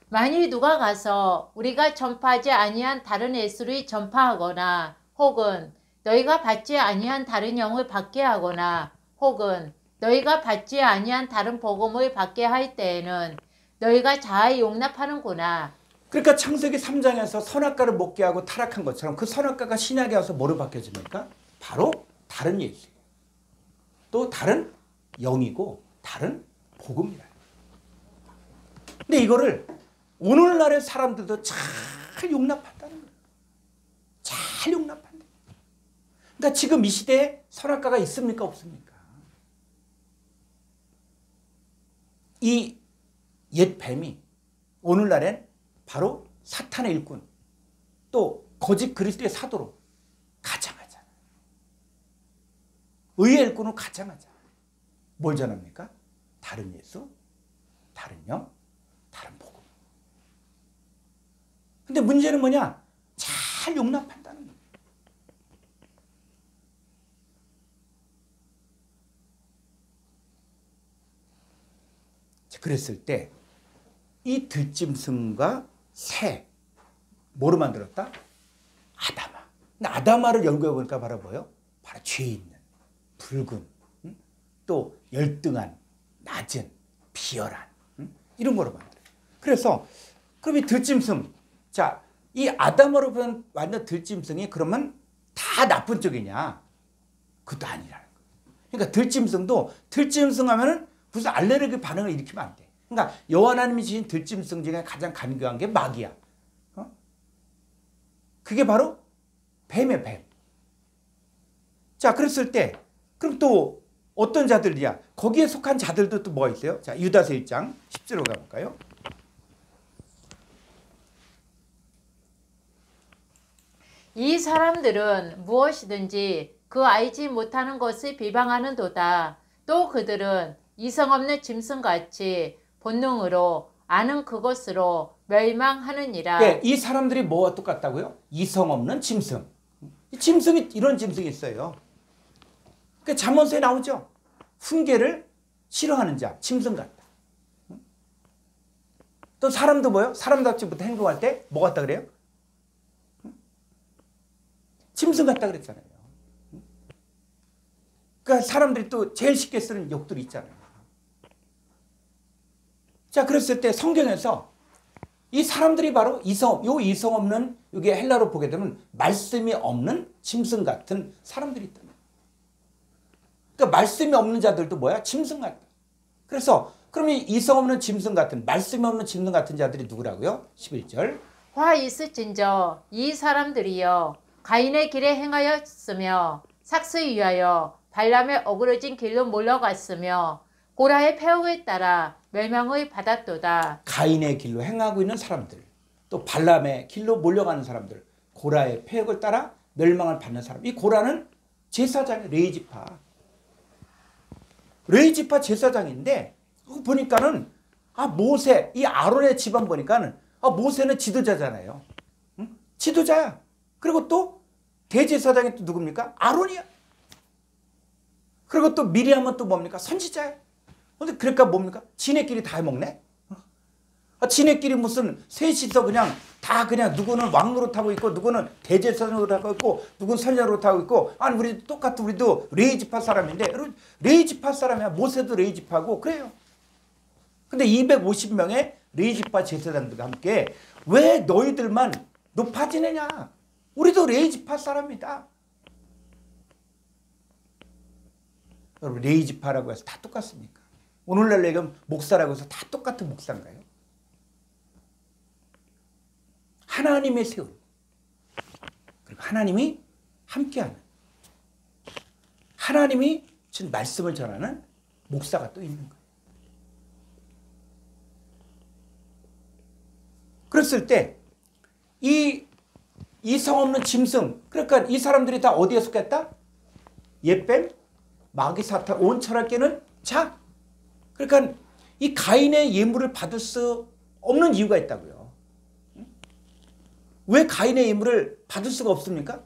만일 누가 가서 우리가 전파하지 아니한 다른 예수를 전파하거나, 혹은 너희가 받지 아니한 다른 영을 받게 하거나, 혹은 너희가 받지 아니한 다른 복음을 받게 할 때에는 너희가 자아 용납하는구나. 그러니까 창세기 3장에서 선악과를 먹게 하고 타락한 것처럼 그 선악과가 신약에 와서 뭐로 바뀌어집니까? 바로 다른 예수예요. 또 다른 영이고 다른 복음이라. 근데 이거를 오늘날의 사람들도 잘 용납한다는 거예요. 잘 용납한다. 그러니까 지금 이 시대에 선악과가 있습니까? 없습니까? 이 옛 뱀이 오늘날엔 바로 사탄의 일꾼, 또 거짓 그리스도의 사도로 가장하잖아요. 의의 일꾼은 가장하잖아요. 뭘 전합니까? 다른 예수, 다른 영, 다른 복음. 근데 문제는 뭐냐? 잘 용납한다는 거예요. 그랬을 때 이 들짐승과 새 뭐로 만들었다? 아담아. 근데 아담아를 연구해 보니까 바로 뭐예요? 바로 죄 있는, 붉은, 또 열등한, 낮은, 비열한 이런 거로 만들어요. 그래서 그럼 이 들짐승, 자, 이 아담으로 보면 완전 들짐승이 그러면 다 나쁜 쪽이냐? 그것도 아니라는 거예요. 그러니까 들짐승도 들짐승 하면은 무슨 알레르기 반응을 일으키면 안 돼. 그러니까 여호와 하나님이 주신 들짐승 중에 가장 간교한 게 마귀야. 그게 바로 뱀이야, 뱀. 자, 그랬을 때 그럼 또 어떤 자들이야? 거기에 속한 자들도 또 뭐가 있어요? 자, 유다서 1장 10절로 가볼까요? 이 사람들은 무엇이든지 그 알지 못하는 것을 비방하는도다. 또 그들은 이성 없는 짐승같이 본능으로 아는 그것으로 멸망하느니라. 네, 이 사람들이 뭐와 똑같다고요? 이성 없는 짐승. 이 짐승이 이런 짐승이 있어요. 그 잠언서에 나오죠. 훈계를 싫어하는 자, 짐승 같다. 또 사람도 뭐요? 사람답지 못해 행동할 때 뭐 같다 그래요? 짐승 같다 그랬잖아요. 그러니까 사람들이 또 제일 쉽게 쓰는 욕들이 있잖아요. 자, 그랬을 때 성경에서 이 사람들이 바로 이성 없는, 이게 헬라로 보게 되면 말씀이 없는 짐승 같은 사람들이 있다. 그러니까 말씀이 없는 자들도 뭐야? 짐승 같다. 그래서 그럼 이 이성 없는 짐승 같은, 말씀이 없는 짐승 같은 자들이 누구라고요? 11절. 화 있을진저 이 사람들이여 가인의 길에 행하였으며 삭스에 위하여 발람의 어그러진 길로 몰려갔으며 고라의 폐역을 따라 멸망을 받았도다. 가인의 길로 행하고 있는 사람들, 또 발람의 길로 몰려가는 사람들, 고라의 폐역을 따라 멸망을 받는 사람. 이 고라는 제사장이 레이지파 제사장인데 보니까는 모세, 이 아론의 집안 보니까는 모세는 지도자잖아요. 응? 지도자야. 그리고 또 대제사장이 또 누굽니까? 아론이야. 그리고 또 미리암은 또 뭡니까? 선지자야. 근데 그러니까 뭡니까? 지네끼리 다 해먹네? 지네끼리 무슨 셋이서 그냥 다 그냥 누구는 왕노릇 하고 있고 누구는 대제사장으로 하고 있고 누구는 선지자로 하고 있고 아니 우리도 똑같은 우리도 레이지파 사람인데 레이지파 사람이야. 모세도 레이지파고 그래요. 근데 250명의 레이지파 제사장들과 함께 왜 너희들만 높아지느냐? 우리도 레이지파 사람이다. 여러분 레이지파라고 해서 다 똑같습니까? 오늘날 얘기하면 목사라고 해서 다 똑같은 목사인가요? 하나님의 세운 그리고 하나님이 함께하는 하나님이 준 말씀을 전하는 목사가 또 있는 거예요. 그랬을 때 이 이성 없는 짐승, 그러니까 이 사람들이 다 어디에 속했다? 옛뱀, 마귀, 사탄, 온 철학계는 자. 그러니까 이 가인의 예물을 받을 수 없는 이유가 있다고요. 왜 가인의 예물을 받을 수가 없습니까?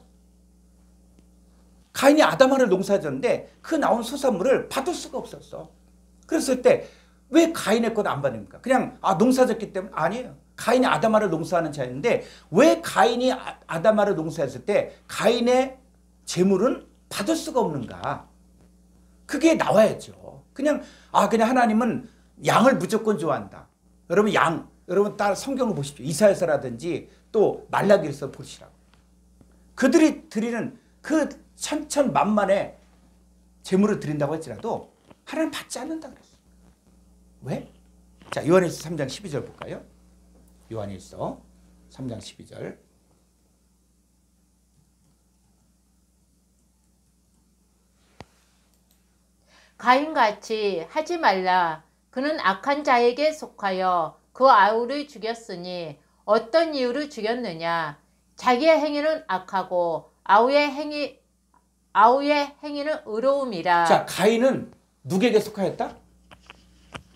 가인이 아담아를 농사졌는데 그 나온 소산물을 받을 수가 없었어. 그랬을 때 왜 가인의 건 안 받습니까? 그냥 농사졌기 때문에? 아니에요. 가인이 아담아를 농사하는 자였는데 왜 가인이 아담아를 농사했을 때 가인의 재물은 받을 수가 없는가? 그게 나와야죠. 그냥 하나님은 양을 무조건 좋아한다. 여러분 여러분 따라 성경을 보십시오. 이사야서라든지 또 말라기에서 보시라고. 그들이 드리는 그 천천만만의 재물을 드린다고 할지라도 하나님 받지 않는다 그랬어요. 왜? 자, 요한일서 3장 12절 볼까요? 요한일서 3장 12절. 가인같이 하지 말라. 그는 악한 자에게 속하여 그 아우를 죽였으니 어떤 이유로 죽였느냐. 자기의 행위는 악하고 아우의 행위는 의로움이라. 자, 가인은 누구에게 속하였다?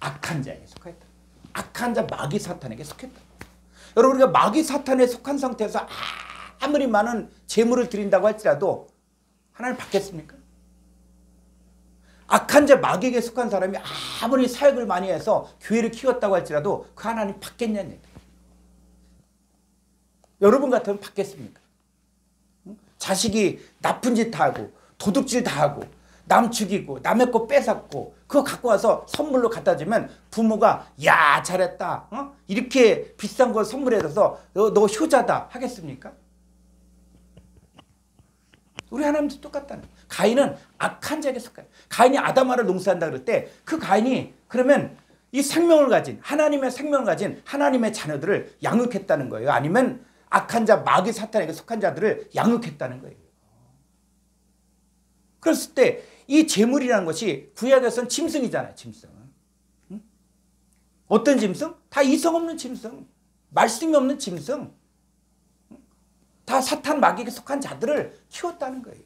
악한 자에게 속하였다. 악한 자 마귀 사탄에게 속했다. 여러분, 우리가 마귀 사탄에 속한 상태에서 아무리 많은 재물을 드린다고 할지라도 하나님 받겠습니까? 악한 자 마귀에게 속한 사람이 아무리 사역을 많이 해서 교회를 키웠다고 할지라도 그 하나님 받겠냐는 얘기예요. 여러분 같으면 받겠습니까? 자식이 나쁜 짓 다 하고 도둑질 다 하고 남 죽이고 남의 거 뺏었고 그거 갖고 와서 선물로 갖다 주면 부모가 야 잘했다, 이렇게 비싼 걸 선물해줘서 너 효자다 하겠습니까? 우리 하나님도 똑같다는 거예요. 가인은 악한 자에게 속해요. 가인이 아담아를 농사한다 그럴 때 그 가인이 그러면 이 생명을 가진, 하나님의 생명을 가진 하나님의 자녀들을 양육했다는 거예요? 아니면 악한 자 마귀 사탄에게 속한 자들을 양육했다는 거예요? 그랬을 때 이 재물이라는 것이 구약에서는 짐승이잖아요. 짐승. 어떤 짐승? 다 이성 없는 짐승, 말씀이 없는 짐승, 다 사탄 마귀에게 속한 자들을 키웠다는 거예요.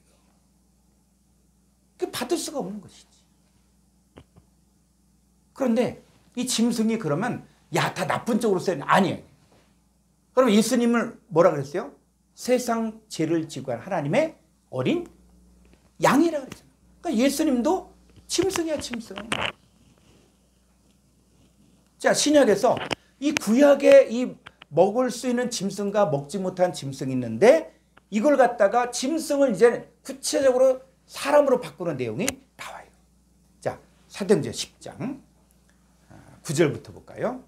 그게 받을 수가 없는 것이지. 그런데 이 짐승이 그러면 야, 다 나쁜 쪽으로 써야 아니에요. 그럼 예수님을 뭐라 그랬어요? 세상 죄를 지고 한 하나님의 어린 양이라 그랬잖아요. 그러니까 예수님도 짐승이야, 짐승. 자, 신약에서 이 구약에 이 먹을 수 있는 짐승과 먹지 못한 짐승이 있는데 이걸 갖다가 짐승을 이제 구체적으로 사람으로 바꾸는 내용이 나와요. 자, 사도행전 10장 9절부터 볼까요?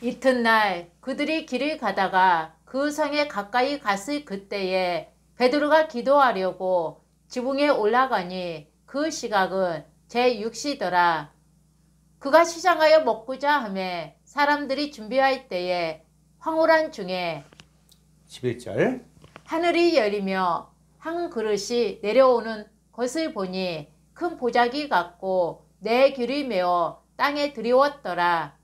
이튿날 그들이 길을 가다가 그 성에 가까이 갔을 그때에 베드로가 기도하려고 지붕에 올라가니 그 시각은 제6시더라. 그가 시장하여 먹고자 하매 사람들이 준비할 때에 황홀한 중에 11절 하늘이 열리며 한 그릇이 내려오는 것을 보니 큰 보자기 같고 네 귀를 메어 땅에 들이웠더라.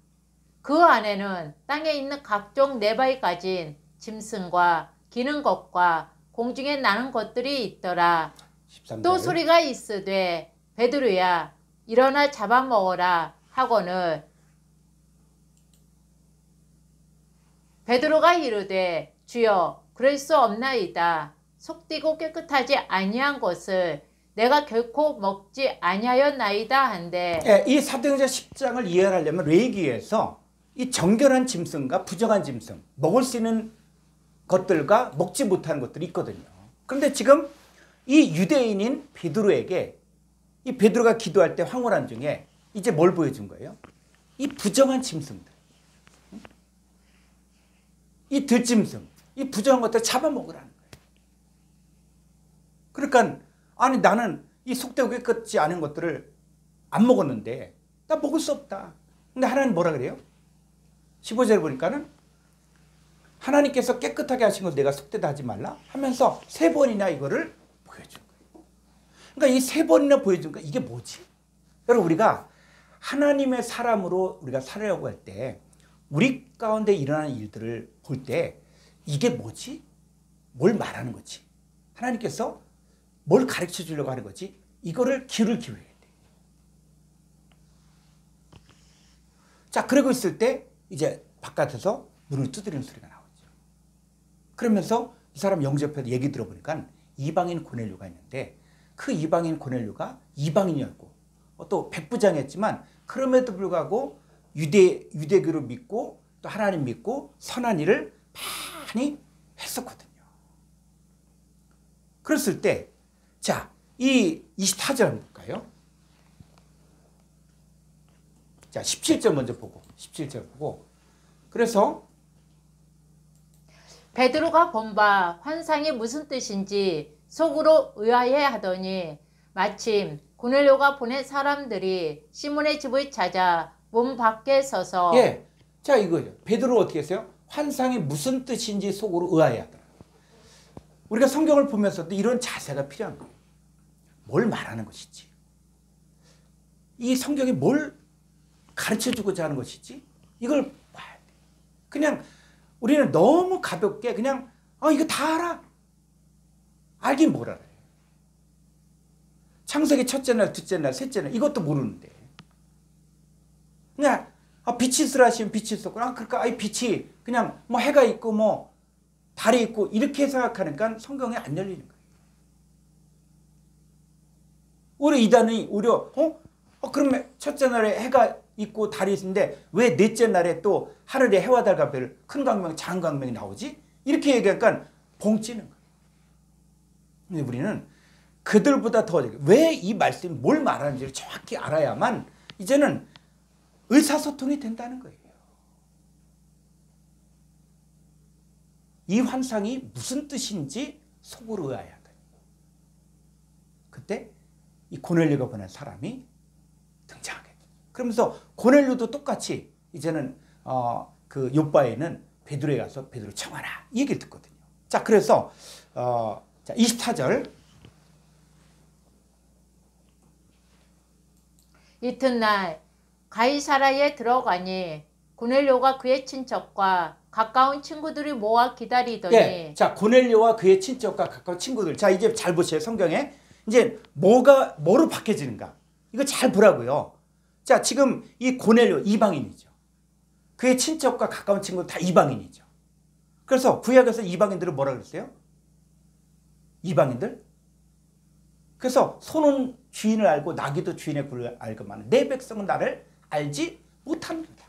그 안에는 땅에 있는 각종 네 발 가진 짐승과 기는 것과 공중에 나는 것들이 있더라. 13절. 또 소리가 있으되 베드로야 일어나 잡아먹어라 하거늘 베드로가 이르되 주여 그럴 수 없나이다. 속되고 깨끗하지 아니한 것을 내가 결코 먹지 아니하였나이다 한데. 예, 이 사도행전 10장을 이해하려면 레위기에서 이 정결한 짐승과 부정한 짐승, 먹을 수 있는 것들과 먹지 못하는 것들이 있거든요. 그런데 지금 이 유대인인 베드로에게 이 베드로가 기도할 때 황홀한 중에 이제 뭘 보여준 거예요? 이 부정한 짐승들, 이 들짐승, 이 부정한 것들 잡아먹으라는 거예요. 그러니까 아니 나는 이 속되고 깨끗지 않은 것들을 안 먹었는데 나 먹을 수 없다. 근데 하나님 뭐라 그래요? 15절 보니까는 하나님께서 깨끗하게 하신 걸 내가 속되다 하지 말라 하면서 3번이나 이거를 보여준 거예요. 그러니까 이 3번이나 보여준 거 이게 뭐지? 여러분 우리가 하나님의 사람으로 우리가 살려고 할 때 우리 가운데 일어나는 일들을 볼 때 이게 뭐지? 뭘 말하는 거지? 하나님께서 뭘 가르쳐 주려고 하는 거지? 이거를 귀를 기울여야 돼. 자, 그러고 있을 때 이제 바깥에서 문을 두드리는 소리가 나오죠. 그러면서 이 사람 영접해서 얘기 들어보니까 이방인 고넬료가 있는데 그 이방인 고넬료가 이방인이었고 또 백부장이었지만 그럼에도 불구하고 유대교를 믿고 또 하나님 믿고 선한 일을 많이 했었거든요. 그랬을 때 자, 이 24절 한번 볼까요? 자, 17절 먼저 보고 17절 보고 그래서 베드로가 본 바 환상이 무슨 뜻인지 속으로 의아해 하더니 마침 고넬료가 보낸 사람들이 시몬의 집을 찾아 문 밖에 서서 예, 자 이거죠. 베드로 어떻게 했어요? 환상이 무슨 뜻인지 속으로 의아해 하더라. 우리가 성경을 보면서도 이런 자세가 필요한 거예요. 뭘 말하는 것이지? 이 성경이 뭘 가르쳐주고자 하는 것이지? 이걸 봐야 돼. 그냥 우리는 너무 가볍게 그냥 이거 다 알아. 알긴 뭘 알아요. 창세기 첫째 날, 둘째 날, 셋째 날 이것도 모르는데 그냥 빛이 있으라 하시면 빛이 있었구나. 그러니까 빛이 그냥 뭐 해가 있고 뭐 달이 있고 이렇게 생각하니까 성경이 안 열리는 거예요. 오히려 이단이 오히려 그러면 첫째 날에 해가 있고 달이 있는데 왜 넷째 날에 또 하늘에 해와 달과 별 큰 광명, 작은 광명이 나오지? 이렇게 얘기하니까 봉 찌는 거예요. 근데 우리는 그들보다 더 왜 이 말씀이 뭘 말하는지를 정확히 알아야만 이제는 의사소통이 된다는 거예요. 이 환상이 무슨 뜻인지 속으로 의아야 돼. 그때 이 고넬료가 보낸 사람이 등장하게 돼. 그러면서 고넬료도 똑같이 이제는 그 욥바에는 베드로에 가서 베드로 청하라 이 얘기를 듣거든요. 자, 그래서 자 24절 이튿날 가이사라에 들어가니 고넬료가 그의 친척과 가까운 친구들이 모아 기다리더니 예, 자 고넬료와 그의 친척과 가까운 친구들. 자 이제 잘 보세요. 성경에 이제 뭐로 바뀌어지는가 이거 잘 보라고요. 자 지금 이 고넬료 이방인이죠. 그의 친척과 가까운 친구들 다 이방인이죠. 그래서 구약에서 이방인들을 뭐라 그랬어요? 이방인들? 그래서 소는 주인을 알고 나귀도 주인의 굴을 알고만 내 백성은 나를 알지 못합니다.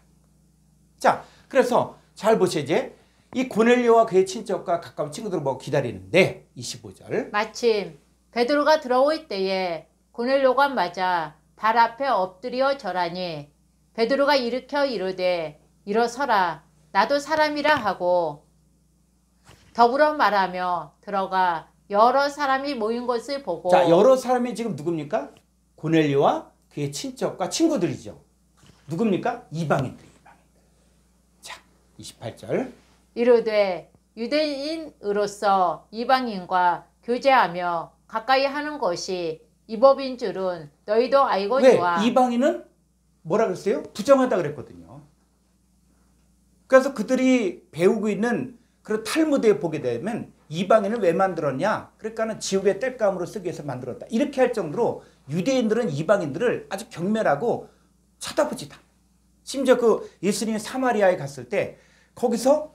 자, 그래서 잘 보세요. 이제 이 고넬료와 그의 친척과 가까운 친구들을 보고 기다리는데 25절 마침 베드로가 들어올 때에 고넬료가 맞아 발 앞에 엎드려 절하니 베드로가 일으켜 이르되 일어서라 나도 사람이라 하고 더불어 말하며 들어가 여러 사람이 모인 것을 보고 자, 여러 사람이 지금 누굽니까? 고넬료와 그의 친척과 친구들이죠. 누굽니까? 이방인들. 자, 28절 이르되 유대인으로서 이방인과 교제하며 가까이 하는 것이 이 법인 줄은 너희도 알거니와. 왜? 이방인은 뭐라 그랬어요? 부정하다 그랬거든요. 그래서 그들이 배우고 있는 그런 탈무드에 보게 되면 이방인을 왜 만들었냐? 그러니까는 지옥의 땔감으로 쓰기 위해서 만들었다. 이렇게 할 정도로 유대인들은 이방인들을 아주 경멸하고 쳐다보지도 않아요. 심지어 그 예수님이 사마리아에 갔을 때 거기서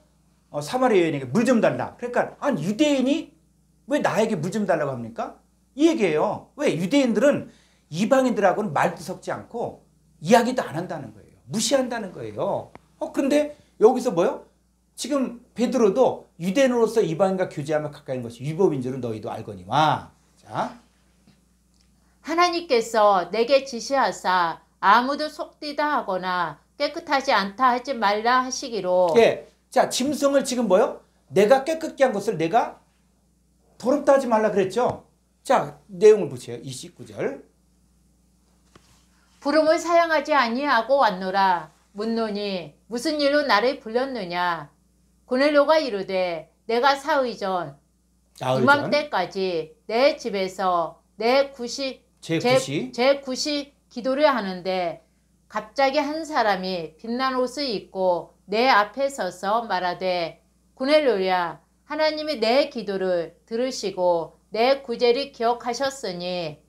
사마리아 여인에게 물 좀 달라. 그러니까 아니 유대인이 왜 나에게 물 좀 달라고 합니까? 이 얘기예요. 왜? 유대인들은 이방인들하고는 말도 섞지 않고 이야기도 안 한다는 거예요. 무시한다는 거예요. 그런데 여기서 뭐요? 지금 베드로도 유대인으로서 이방인과 교제하며 가까이 있는 것이 위법인 줄은 너희도 알거니와. 자, 하나님께서 내게 지시하사 아무도 속되다 하거나 깨끗하지 않다 하지 말라 하시기로. 예. 자, 짐승을 지금 뭐요? 내가 깨끗게 한 것을 내가 더럽다 하지 말라 그랬죠. 자, 내용을 보세요. 29절. 부름을 사양하지 아니하고 왔노라. 묻노니 무슨 일로 나를 불렀느냐. 고넬료가 이르되 내가 사흘 전 이맘때까지 내 집에서 제 굿이 기도를 하는데 갑자기 한 사람이 빛난 옷을 입고 내 앞에 서서 말하되 고넬료야 하나님이 내 기도를 들으시고 내 구제를 기억하셨으니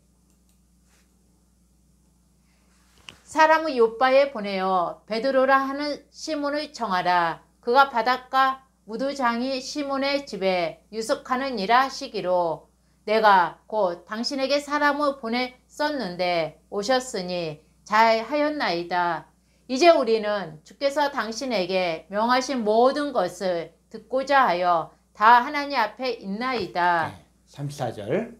사람을 욥바에 보내어 베드로라 하는 시몬을 청하라. 그가 바닷가 무두장이 시몬의 집에 유숙하느니라 하시기로 내가 곧 당신에게 사람을 보냈었는데 오셨으니 잘하였나이다. 이제 우리는 주께서 당신에게 명하신 모든 것을 듣고자 하여 다 하나님 앞에 있나이다. 네, 34절.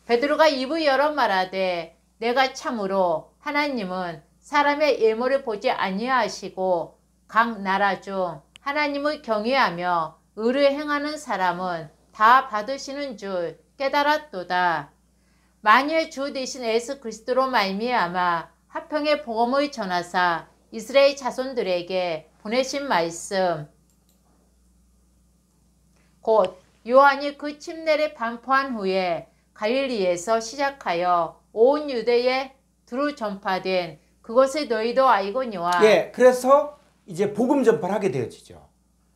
베드로가 입을 열어 말하되 내가 참으로 하나님은 사람의 예물을 보지 아니하시고 각 나라 중 하나님을 경외하며 의를 행하는 사람은 다 받으시는 줄 깨달았도다. 만일 주 되신 예수 그리스도로 말미암아 화평의 복음을 전하사 이스라엘 자손들에게 보내신 말씀 곧 요한이 그 침례를 반포한 후에 갈릴리에서 시작하여 온 유대에 두루 전파된 그것을 너희도 알거니와. 예, 그래서 이제 복음 전파를 하게 되어지죠.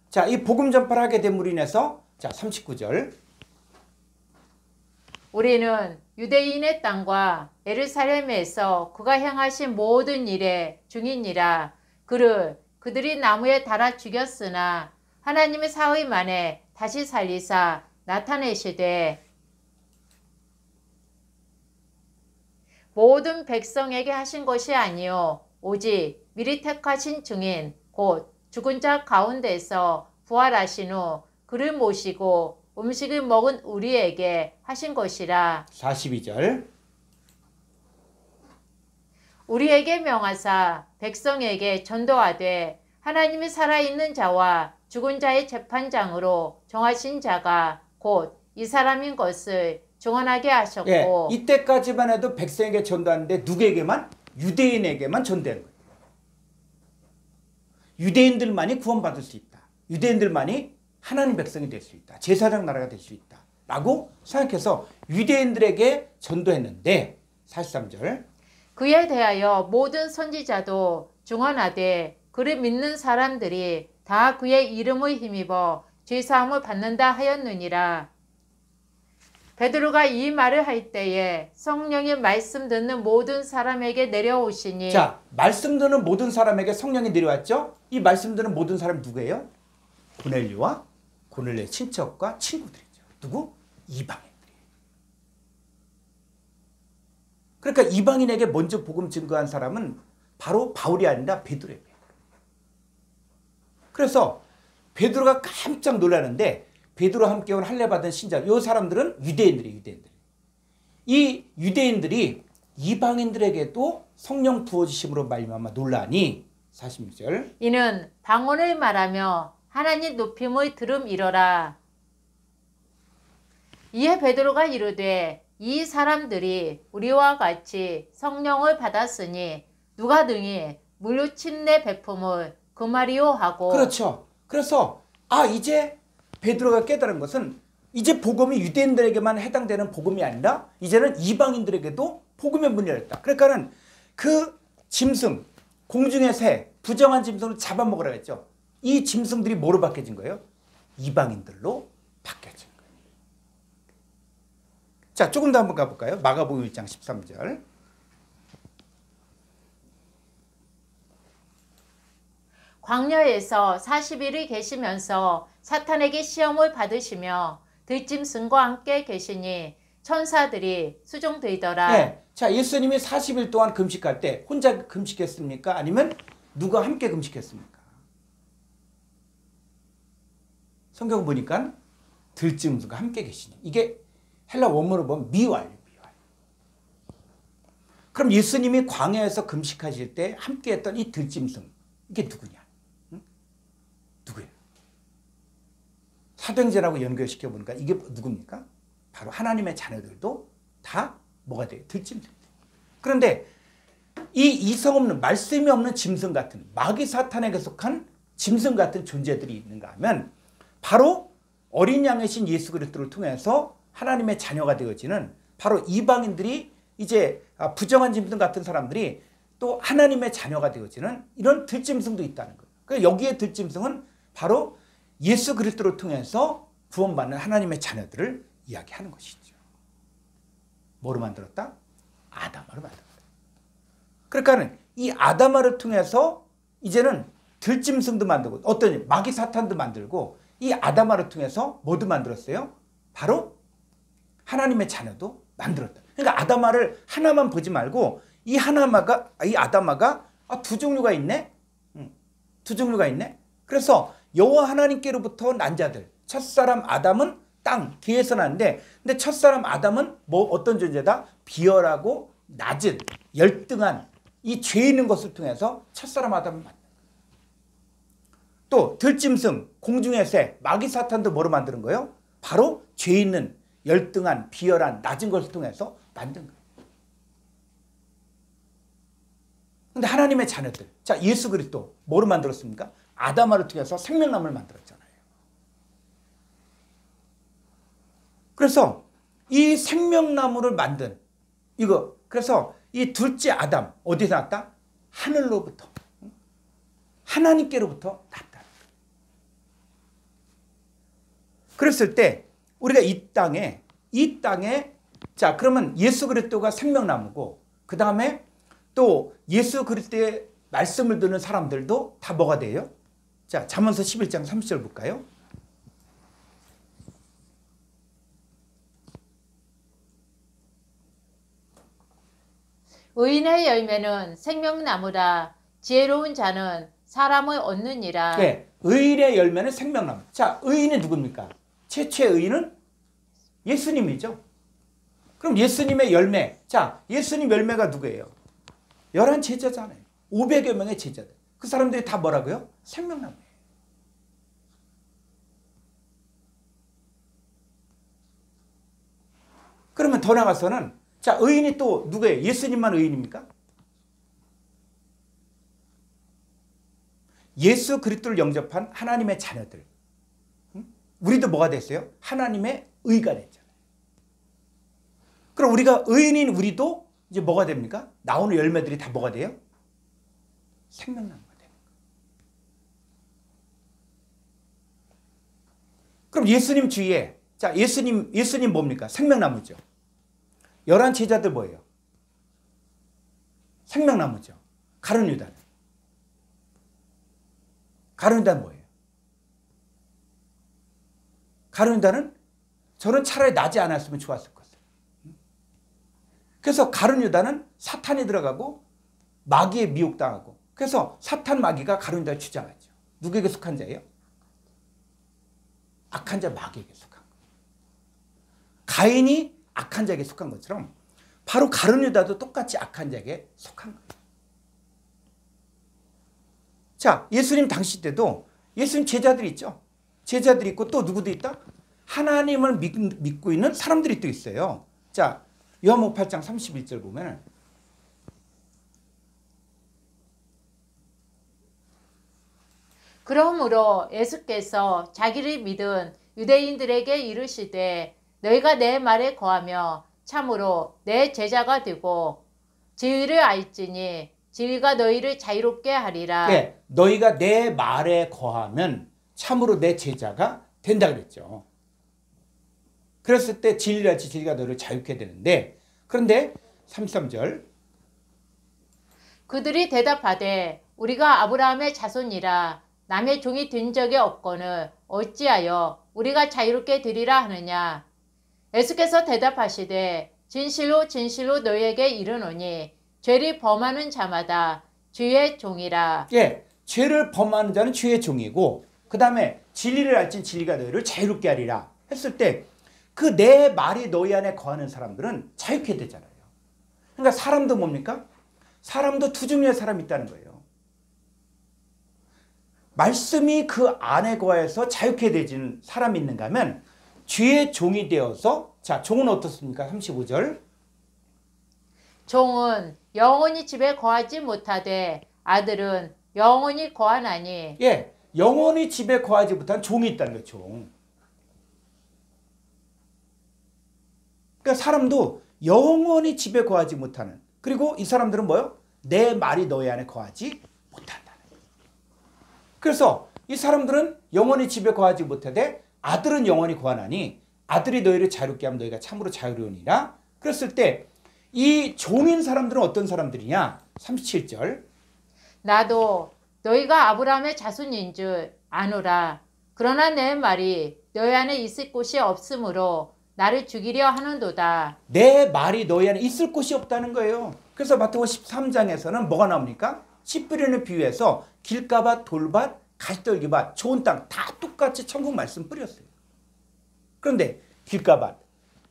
자, 이 복음 전파를 하게 됨으로 인해서 자, 39절. 우리는 유대인의 땅과 예루살렘에서 그가 행하신 모든 일의 증인이라. 그를 그들이 나무에 달아 죽였으나 하나님의 사의 만에 다시 살리사 나타내시되 모든 백성에게 하신 것이 아니요 오직 미리 택하신 증인 곧 죽은 자 가운데서 부활하신 후 그를 모시고 음식을 먹은 우리에게 하신 것이라. 42절. 우리에게 명하사 백성에게 전도하되 하나님이 살아있는 자와 죽은 자의 재판장으로 정하신 자가 곧 이 사람인 것을 증언하게 하셨고. 예, 이때까지만 해도 백성에게 전도하는데 누구에게만? 유대인에게만 전도하는 거예요. 유대인들만이 구원받을 수 있다. 유대인들만이 하나님 백성이 될 수 있다. 제사장 나라가 될 수 있다. 라고 생각해서 유대인들에게 전도했는데 43절. 그에 대하여 모든 선지자도 증언하되 그를 믿는 사람들이 다 그의 이름을 힘입어 죄사함을 받는다 하였느니라. 베드로가 이 말을 할 때에 성령이 말씀 듣는 모든 사람에게 내려오시니. 자, 말씀 듣는 모든 사람에게 성령이 내려왔죠? 이 말씀 듣는 모든 사람 누구예요? 고넬료와 고넬료의 친척과 친구들이죠. 누구? 이방인들이. 그러니까 이방인에게 먼저 복음 증거한 사람은 바로 바울이 아니라 베드로예요. 그래서 베드로가 깜짝 놀라는데 베드로와 함께 온 할례 받은 신자, 이 사람들은 유대인들이에요. 유대인들. 이 유대인들이 이방인들에게도 성령 부어주심으로 말미암아 놀라니 46절. 이는 방언을 말하며 하나님 높임을 들음이러라. 이에 베드로가 이르되 이 사람들이 우리와 같이 성령을 받았으니 누가 등이 물로 침례 베품을 그 말이요 하고. 그렇죠. 그래서 이제 베드로가 깨달은 것은 이제 복음이 유대인들에게만 해당되는 복음이 아니라 이제는 이방인들에게도 복음의 문이 열렸다. 그러니까는 그 짐승, 공중의 새, 부정한 짐승을 잡아먹으라 했죠. 이 짐승들이 뭐로 바뀌어진 거예요? 이방인들로 바뀌어진 거예요. 자, 조금 더 한번 가볼까요? 마가복음 1장 13절. 광야에서 40일을 계시면서 사탄에게 시험을 받으시며 들짐승과 함께 계시니 천사들이 수종되더라. 네. 자, 예수님이 40일 동안 금식할 때 혼자 금식했습니까? 아니면 누가 함께 금식했습니까? 성경 보니까 들짐승과 함께 계시니. 이게 헬라 원문으로 보면 미왈. 그럼 예수님이 광야에서 금식하실 때 함께 했던 이 들짐승, 이게 누구냐? 누구예요? 사도행전하고 연결시켜 보니까 이게 누굽니까? 바로 하나님의 자녀들도 다 뭐가 돼요? 들짐승. 그런데 이 이성 없는, 말씀이 없는 짐승 같은, 마귀 사탄에게 속한 짐승 같은 존재들이 있는가 하면 바로 어린 양이신 예수 그리스도를 통해서 하나님의 자녀가 되어지는 바로 이방인들이 이제 부정한 짐승 같은 사람들이 또 하나님의 자녀가 되어지는 이런 들짐승도 있다는 거예요. 그러니까 여기에 들짐승은 바로 예수 그리스도를 통해서 구원받는 하나님의 자녀들을 이야기하는 것이죠. 뭐로 만들었다? 아담아로 만들었다. 그러니까 이 아담아를 통해서 이제는 들짐승도 만들고 어떤 마귀 사탄도 만들고 이 아담아를 통해서 뭐도 만들었어요? 바로 하나님의 자녀도 만들었다. 그러니까 아담아를 하나만 보지 말고 이 아담아가 두 종류가 있네. 두 종류가 있네. 그래서 여호와 하나님께로부터 난 자들, 첫사람 아담은 땅 뒤에서 났는데, 근데 첫사람 아담은 뭐 어떤 존재다? 비열하고 낮은 열등한 이 죄 있는 것을 통해서 첫사람 아담을 만든. 또 들짐승, 공중의 새, 마귀 사탄도 뭐로 만드는 거예요? 바로 죄 있는 열등한 비열한 낮은 것을 통해서 만든 거예요. 근데 하나님의 자녀들, 자, 예수 그리스도 뭐로 만들었습니까? 아담아를 통해서 생명나무를 만들었잖아요. 그래서 이 생명나무를 만든 이거, 그래서 이 둘째 아담 어디서 났다? 하늘로부터, 하나님께로부터 났다. 그랬을 때 우리가 이 땅에 자, 그러면 예수 그리스도가 생명나무고, 그 다음에 또 예수 그리스도의 말씀을 듣는 사람들도 다 뭐가 돼요? 자, 잠언서 11장 30절 볼까요? 의인의 열매는 생명나무라. 지혜로운 자는 사람을 얻느니라. 네, 의인의 열매는 생명나무. 자, 의인이 누굽니까? 최초의 의인은 예수님이죠. 그럼 예수님의 열매, 자, 예수님 열매가 누구예요? 11 제자잖아요. 500여 명의 제자들. 그 사람들이 다 뭐라고요? 생명나무예요. 그러면 더 나가서는, 자, 의인이 또 누구예요? 예수님만 의인입니까? 예수 그리스도를 영접한 하나님의 자녀들. 우리도 뭐가 됐어요? 하나님의 의가 됐잖아요. 그럼 우리가 의인인 우리도 이제 뭐가 됩니까? 나오는 열매들이 다 뭐가 돼요? 생명나무가 돼요. 그럼 예수님 주위에, 자, 예수님 뭡니까? 생명나무죠. 11 제자들 뭐예요? 생명나무죠. 가룟 유다는 뭐예요? 가룟 유다는 저는 차라리 나지 않았으면 좋았을 것을. 그래서 가룟 유다는 사탄이 들어가고 마귀에 미혹당하고, 그래서 사탄 마귀가 가룟 유다를 주장하죠. 누구에게 속한 자예요? 악한 자 마귀에게 속한 거예요. 가인이 악한 자에게 속한 것처럼 바로 가룟 유다도 똑같이 악한 자에게 속한 거예요. 자, 예수님 당시 때도 예수님 제자들이 있죠. 제자들이 있고 또 누구도 있다? 하나님을 믿고 있는 사람들이 또 있어요. 자, 요한복음 8장 31절 보면, 그러므로 예수께서 자기를 믿은 유대인들에게 이르시되 너희가 내 말에 거하며 참으로 내 제자가 되고 진리를 알지니 진리가 너희를 자유롭게 하리라. 네, 너희가 내 말에 거하면 참으로 내 제자가 된다 그랬죠. 그랬을 때 진리를 알지 진리가 너희를 자유롭게 되는데, 그런데 33절 그들이 대답하되 우리가 아브라함의 자손이라 남의 종이 된 적이 없거늘 어찌하여 우리가 자유롭게 되리라 하느냐. 예수께서 대답하시되 진실로 진실로 너희에게 이르노니 죄를 범하는 자마다 주의 종이라. 예, 죄를 범하는 자는 주의 종이고, 그 다음에 진리를 알진 진리가 너희를 자유롭게 하리라 했을 때, 그 내 말이 너희 안에 거하는 사람들은 자유롭게 되잖아요. 그러니까 사람도 뭡니까? 사람도 두 종류의 사람이 있다는 거예요. 말씀이 그 안에 거해서 자유롭게 되지는 사람이 있는가 하면 주의 종이 되어서, 자, 종은 어떻습니까? 35절 종은 영원히 집에 거하지 못하되 아들은 영원히 거하나니. 예, 영원히 집에 거하지 못한 종이 있다는 거예요. 종. 그러니까 사람도 영원히 집에 거하지 못하는, 그리고 이 사람들은 뭐요? 내 말이 너희 안에 거하지 못한다는 거예요. 그래서 이 사람들은 영원히 집에 거하지 못하되 아들은 영원히 거하나니 아들이 너희를 자유롭게 하면 너희가 참으로 자유로우니라. 그랬을 때 이 종인 사람들은 어떤 사람들이냐? 37절 나도 너희가 아브라함의 자손인 줄 아노라. 그러나 내 말이 너희 안에 있을 곳이 없으므로 나를 죽이려 하는도다. 내 말이 너희 안에 있을 곳이 없다는 거예요. 그래서 마태복음 13장에서는 뭐가 나옵니까? 씨 뿌리는 비유에서 길가밭, 돌밭, 가시떨기밭, 좋은 땅 다 똑같이 천국 말씀 뿌렸어요. 그런데 길가밭,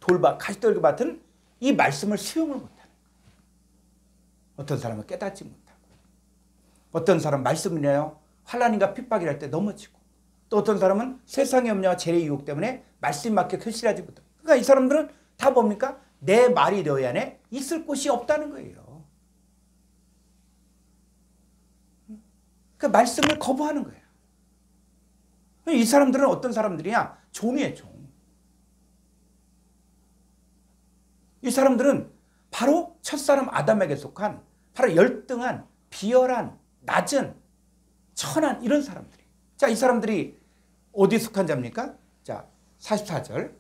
돌밭, 가시떨기밭은 이 말씀을 수용을 못하는 거예요. 어떤 사람은 깨닫지 못하고, 어떤 사람은 말씀이나요 환난인가 핍박이랄 때 넘어지고, 또 어떤 사람은 세상의 염려와 재의 유혹 때문에 말씀 맞게 결실하지 못하고. 그러니까 이 사람들은 다 뭡니까? 내 말이 너희 안에 있을 곳이 없다는 거예요. 그 말씀을 거부하는 거예요. 이 사람들은 어떤 사람들이냐? 종이에요, 종. 이 사람들은 바로 첫사람 아담에게 속한 바로 열등한, 비열한, 낮은, 천한 이런 사람들이. 자, 이 사람들이 어디에 속한 자입니까? 자, 44절.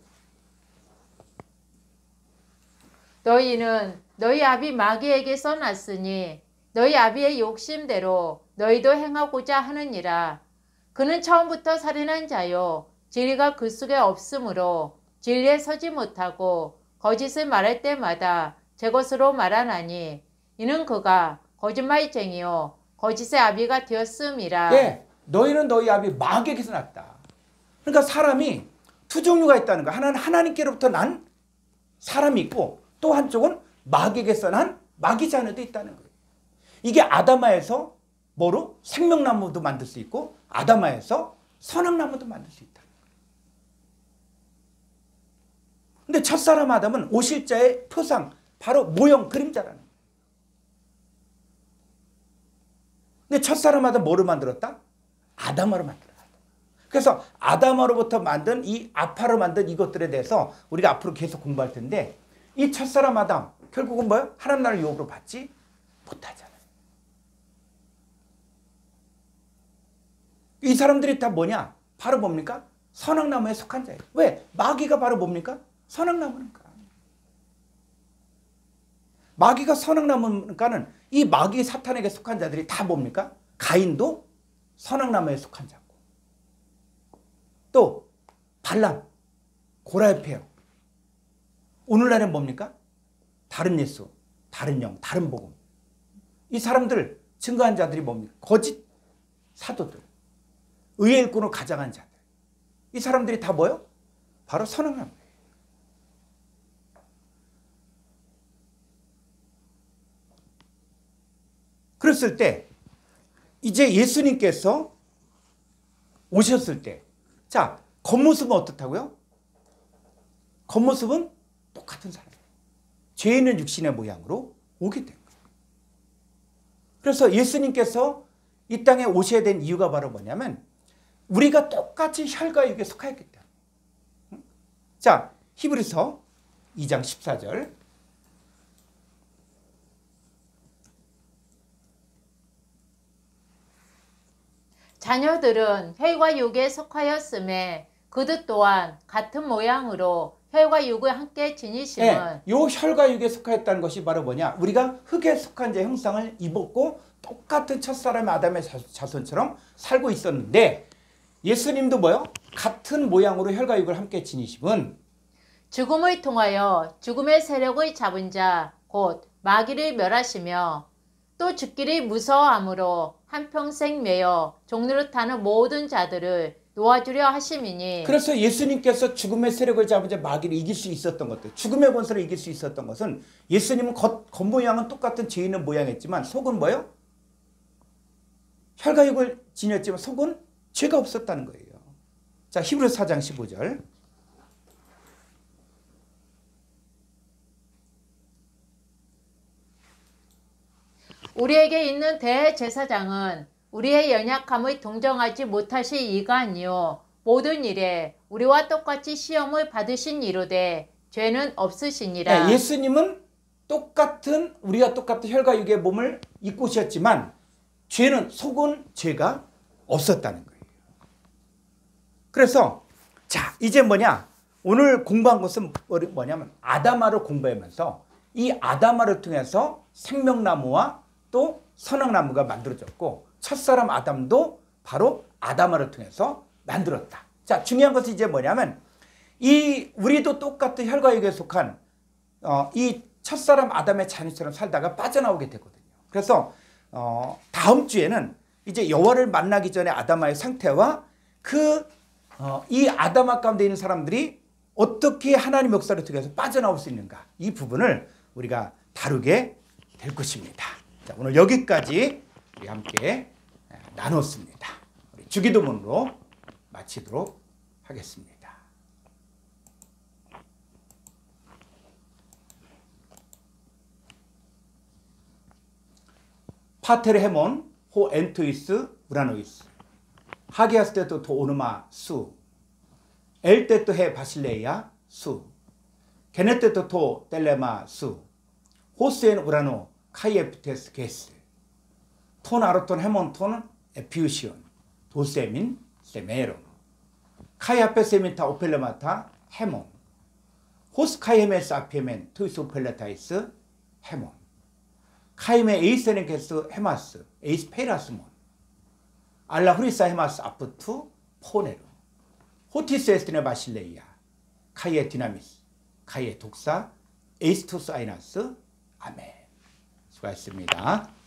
너희는 너희 아비 마귀에게서 났으니 너희 아비의 욕심대로 너희도 행하고자 하느니라. 그는 처음부터 살인한 자요 진리가 그 속에 없으므로 진리에 서지 못하고 거짓을 말할 때마다 제 것으로 말하나니 이는 그가 거짓말쟁이요 거짓의 아비가 되었음이라. 예, 너희는 너희 아비 마귀에게서 났다. 그러니까 사람이 두 종류가 있다는 거야. 하나는 하나님께로부터 난 사람이 있고 또 한쪽은 마귀에게서 난 마귀 자녀도 있다는 거예요. 이게 아담아에서 뭐로? 생명나무도 만들 수 있고 아담아에서 선악나무도 만들 수 있다. 근데 첫사람 아담은 오실자의 표상, 바로 모형, 그림자라는 거예요. 근데 첫사람 아담 뭐로 만들었다? 아담아로 만들었다. 그래서 아담아로부터 만든 이 아파로 만든 이것들에 대해서 우리가 앞으로 계속 공부할 텐데 이 첫사람 아담 결국은 뭐예요? 하나님 나라를 유혹으로 받지 못하잖아요. 이 사람들이 다 뭐냐? 바로 뭡니까? 선악나무에 속한 자예요. 왜? 마귀가 바로 뭡니까? 선악나무니까. 마귀가 선악나무니까는 이 마귀 사탄에게 속한 자들이 다 뭡니까? 가인도 선악나무에 속한 자고 또 발람, 고라의 폐역. 오늘날은 뭡니까? 다른 예수, 다른 영, 다른 복음. 이 사람들 증거한 자들이 뭡니까? 거짓 사도들, 의의 일꾼을 가장한 자들. 이 사람들이 다 뭐예요? 바로 선악나무예요. 그랬을 때 이제 예수님께서 오셨을 때 자, 겉모습은 어떻다고요? 겉모습은 똑같은 사람이에요. 죄 있는 육신의 모양으로 오게 된 거예요. 그래서 예수님께서 이 땅에 오셔야 된 이유가 바로 뭐냐면 우리가 똑같이 혈과 육에 속하였기 때문에. 자, 히브리서 2장 14절. 자녀들은 혈과 육에 속하였음에 그들 또한 같은 모양으로 혈과 육을 함께 지니심은 네, 요 혈과 육에 속하였다는 것이 바로 뭐냐? 우리가 흙에 속한 자 형상을 입었고 똑같은 첫사람 아담의 자손처럼 살고 있었는데 예수님도 뭐요? 같은 모양으로 혈과 육을 함께 지니심은 죽음을 통하여 죽음의 세력을 잡은 자 곧 마귀를 멸하시며 또 죽기를 무서워함으로 한평생 매여 종로를 타는 모든 자들을 놓아주려 하심이니. 그래서 예수님께서 죽음의 세력을 잡은 자 마귀를 이길 수 있었던 것들, 죽음의 권세를 이길 수 있었던 것은 예수님은 겉모양은 똑같은 죄 있는 모양이었지만 속은 뭐예요? 혈과 육을 지녔지만 속은 죄가 없었다는 거예요. 자, 히브리서 4장 15절. 우리에게 있는 대제사장은 우리의 연약함을 동정하지 못하실 이가 아니요 모든 일에 우리와 똑같이 시험을 받으신 이로되 죄는 없으시니라. 네, 예수님은 우리와 똑같은 혈과 육의 몸을 입고 오셨지만 속은 죄가 없었다는 거예요. 그래서 자, 이제 뭐냐? 오늘 공부한 것은 뭐냐면 아담아를 공부하면서 이 아담아를 통해서 생명나무와 또 선악나무가 만들어졌고 첫사람 아담도 바로 아담아를 통해서 만들었다. 자, 중요한 것은 이제 뭐냐면 우리도 똑같은 혈과 육에 속한 이 첫사람 아담의 자녀처럼 살다가 빠져나오게 되거든요. 그래서 다음 주에는 이제 여호와를 만나기 전에 아담아의 상태와 이 아담아 가운데 있는 사람들이 어떻게 하나님 역사를 통해서 빠져나올 수 있는가, 이 부분을 우리가 다루게 될 것입니다. 자, 오늘 여기까지 우리 함께 나눴습니다. 우리 주기도문으로 마치도록 하겠습니다. 파테르 헤몬 호 엔투이스 우라노이스 하기아스 때도 도 오누마 수 엘때또 해 바실레이아 수 게네테토토 텔레마스 호스엔 우라노 카이에프테스 게스 톤 아르톤 헤몬톤 에피우시온 도세민 세메론 카이아페세미타 오펠레마타 헤몬 호스카이헤메스 아피에멘 투이스 오펠레타이스 헤몬 카이메 에이세네케스 헤마스 에이스 페이라스몬 알라 후리사 헤마스 아프투 포네르 호티스 에스티네 바실레이아 카이에 디나미스 카이에 독사 에이스토스 아이나스 아멘. 수고하셨습니다.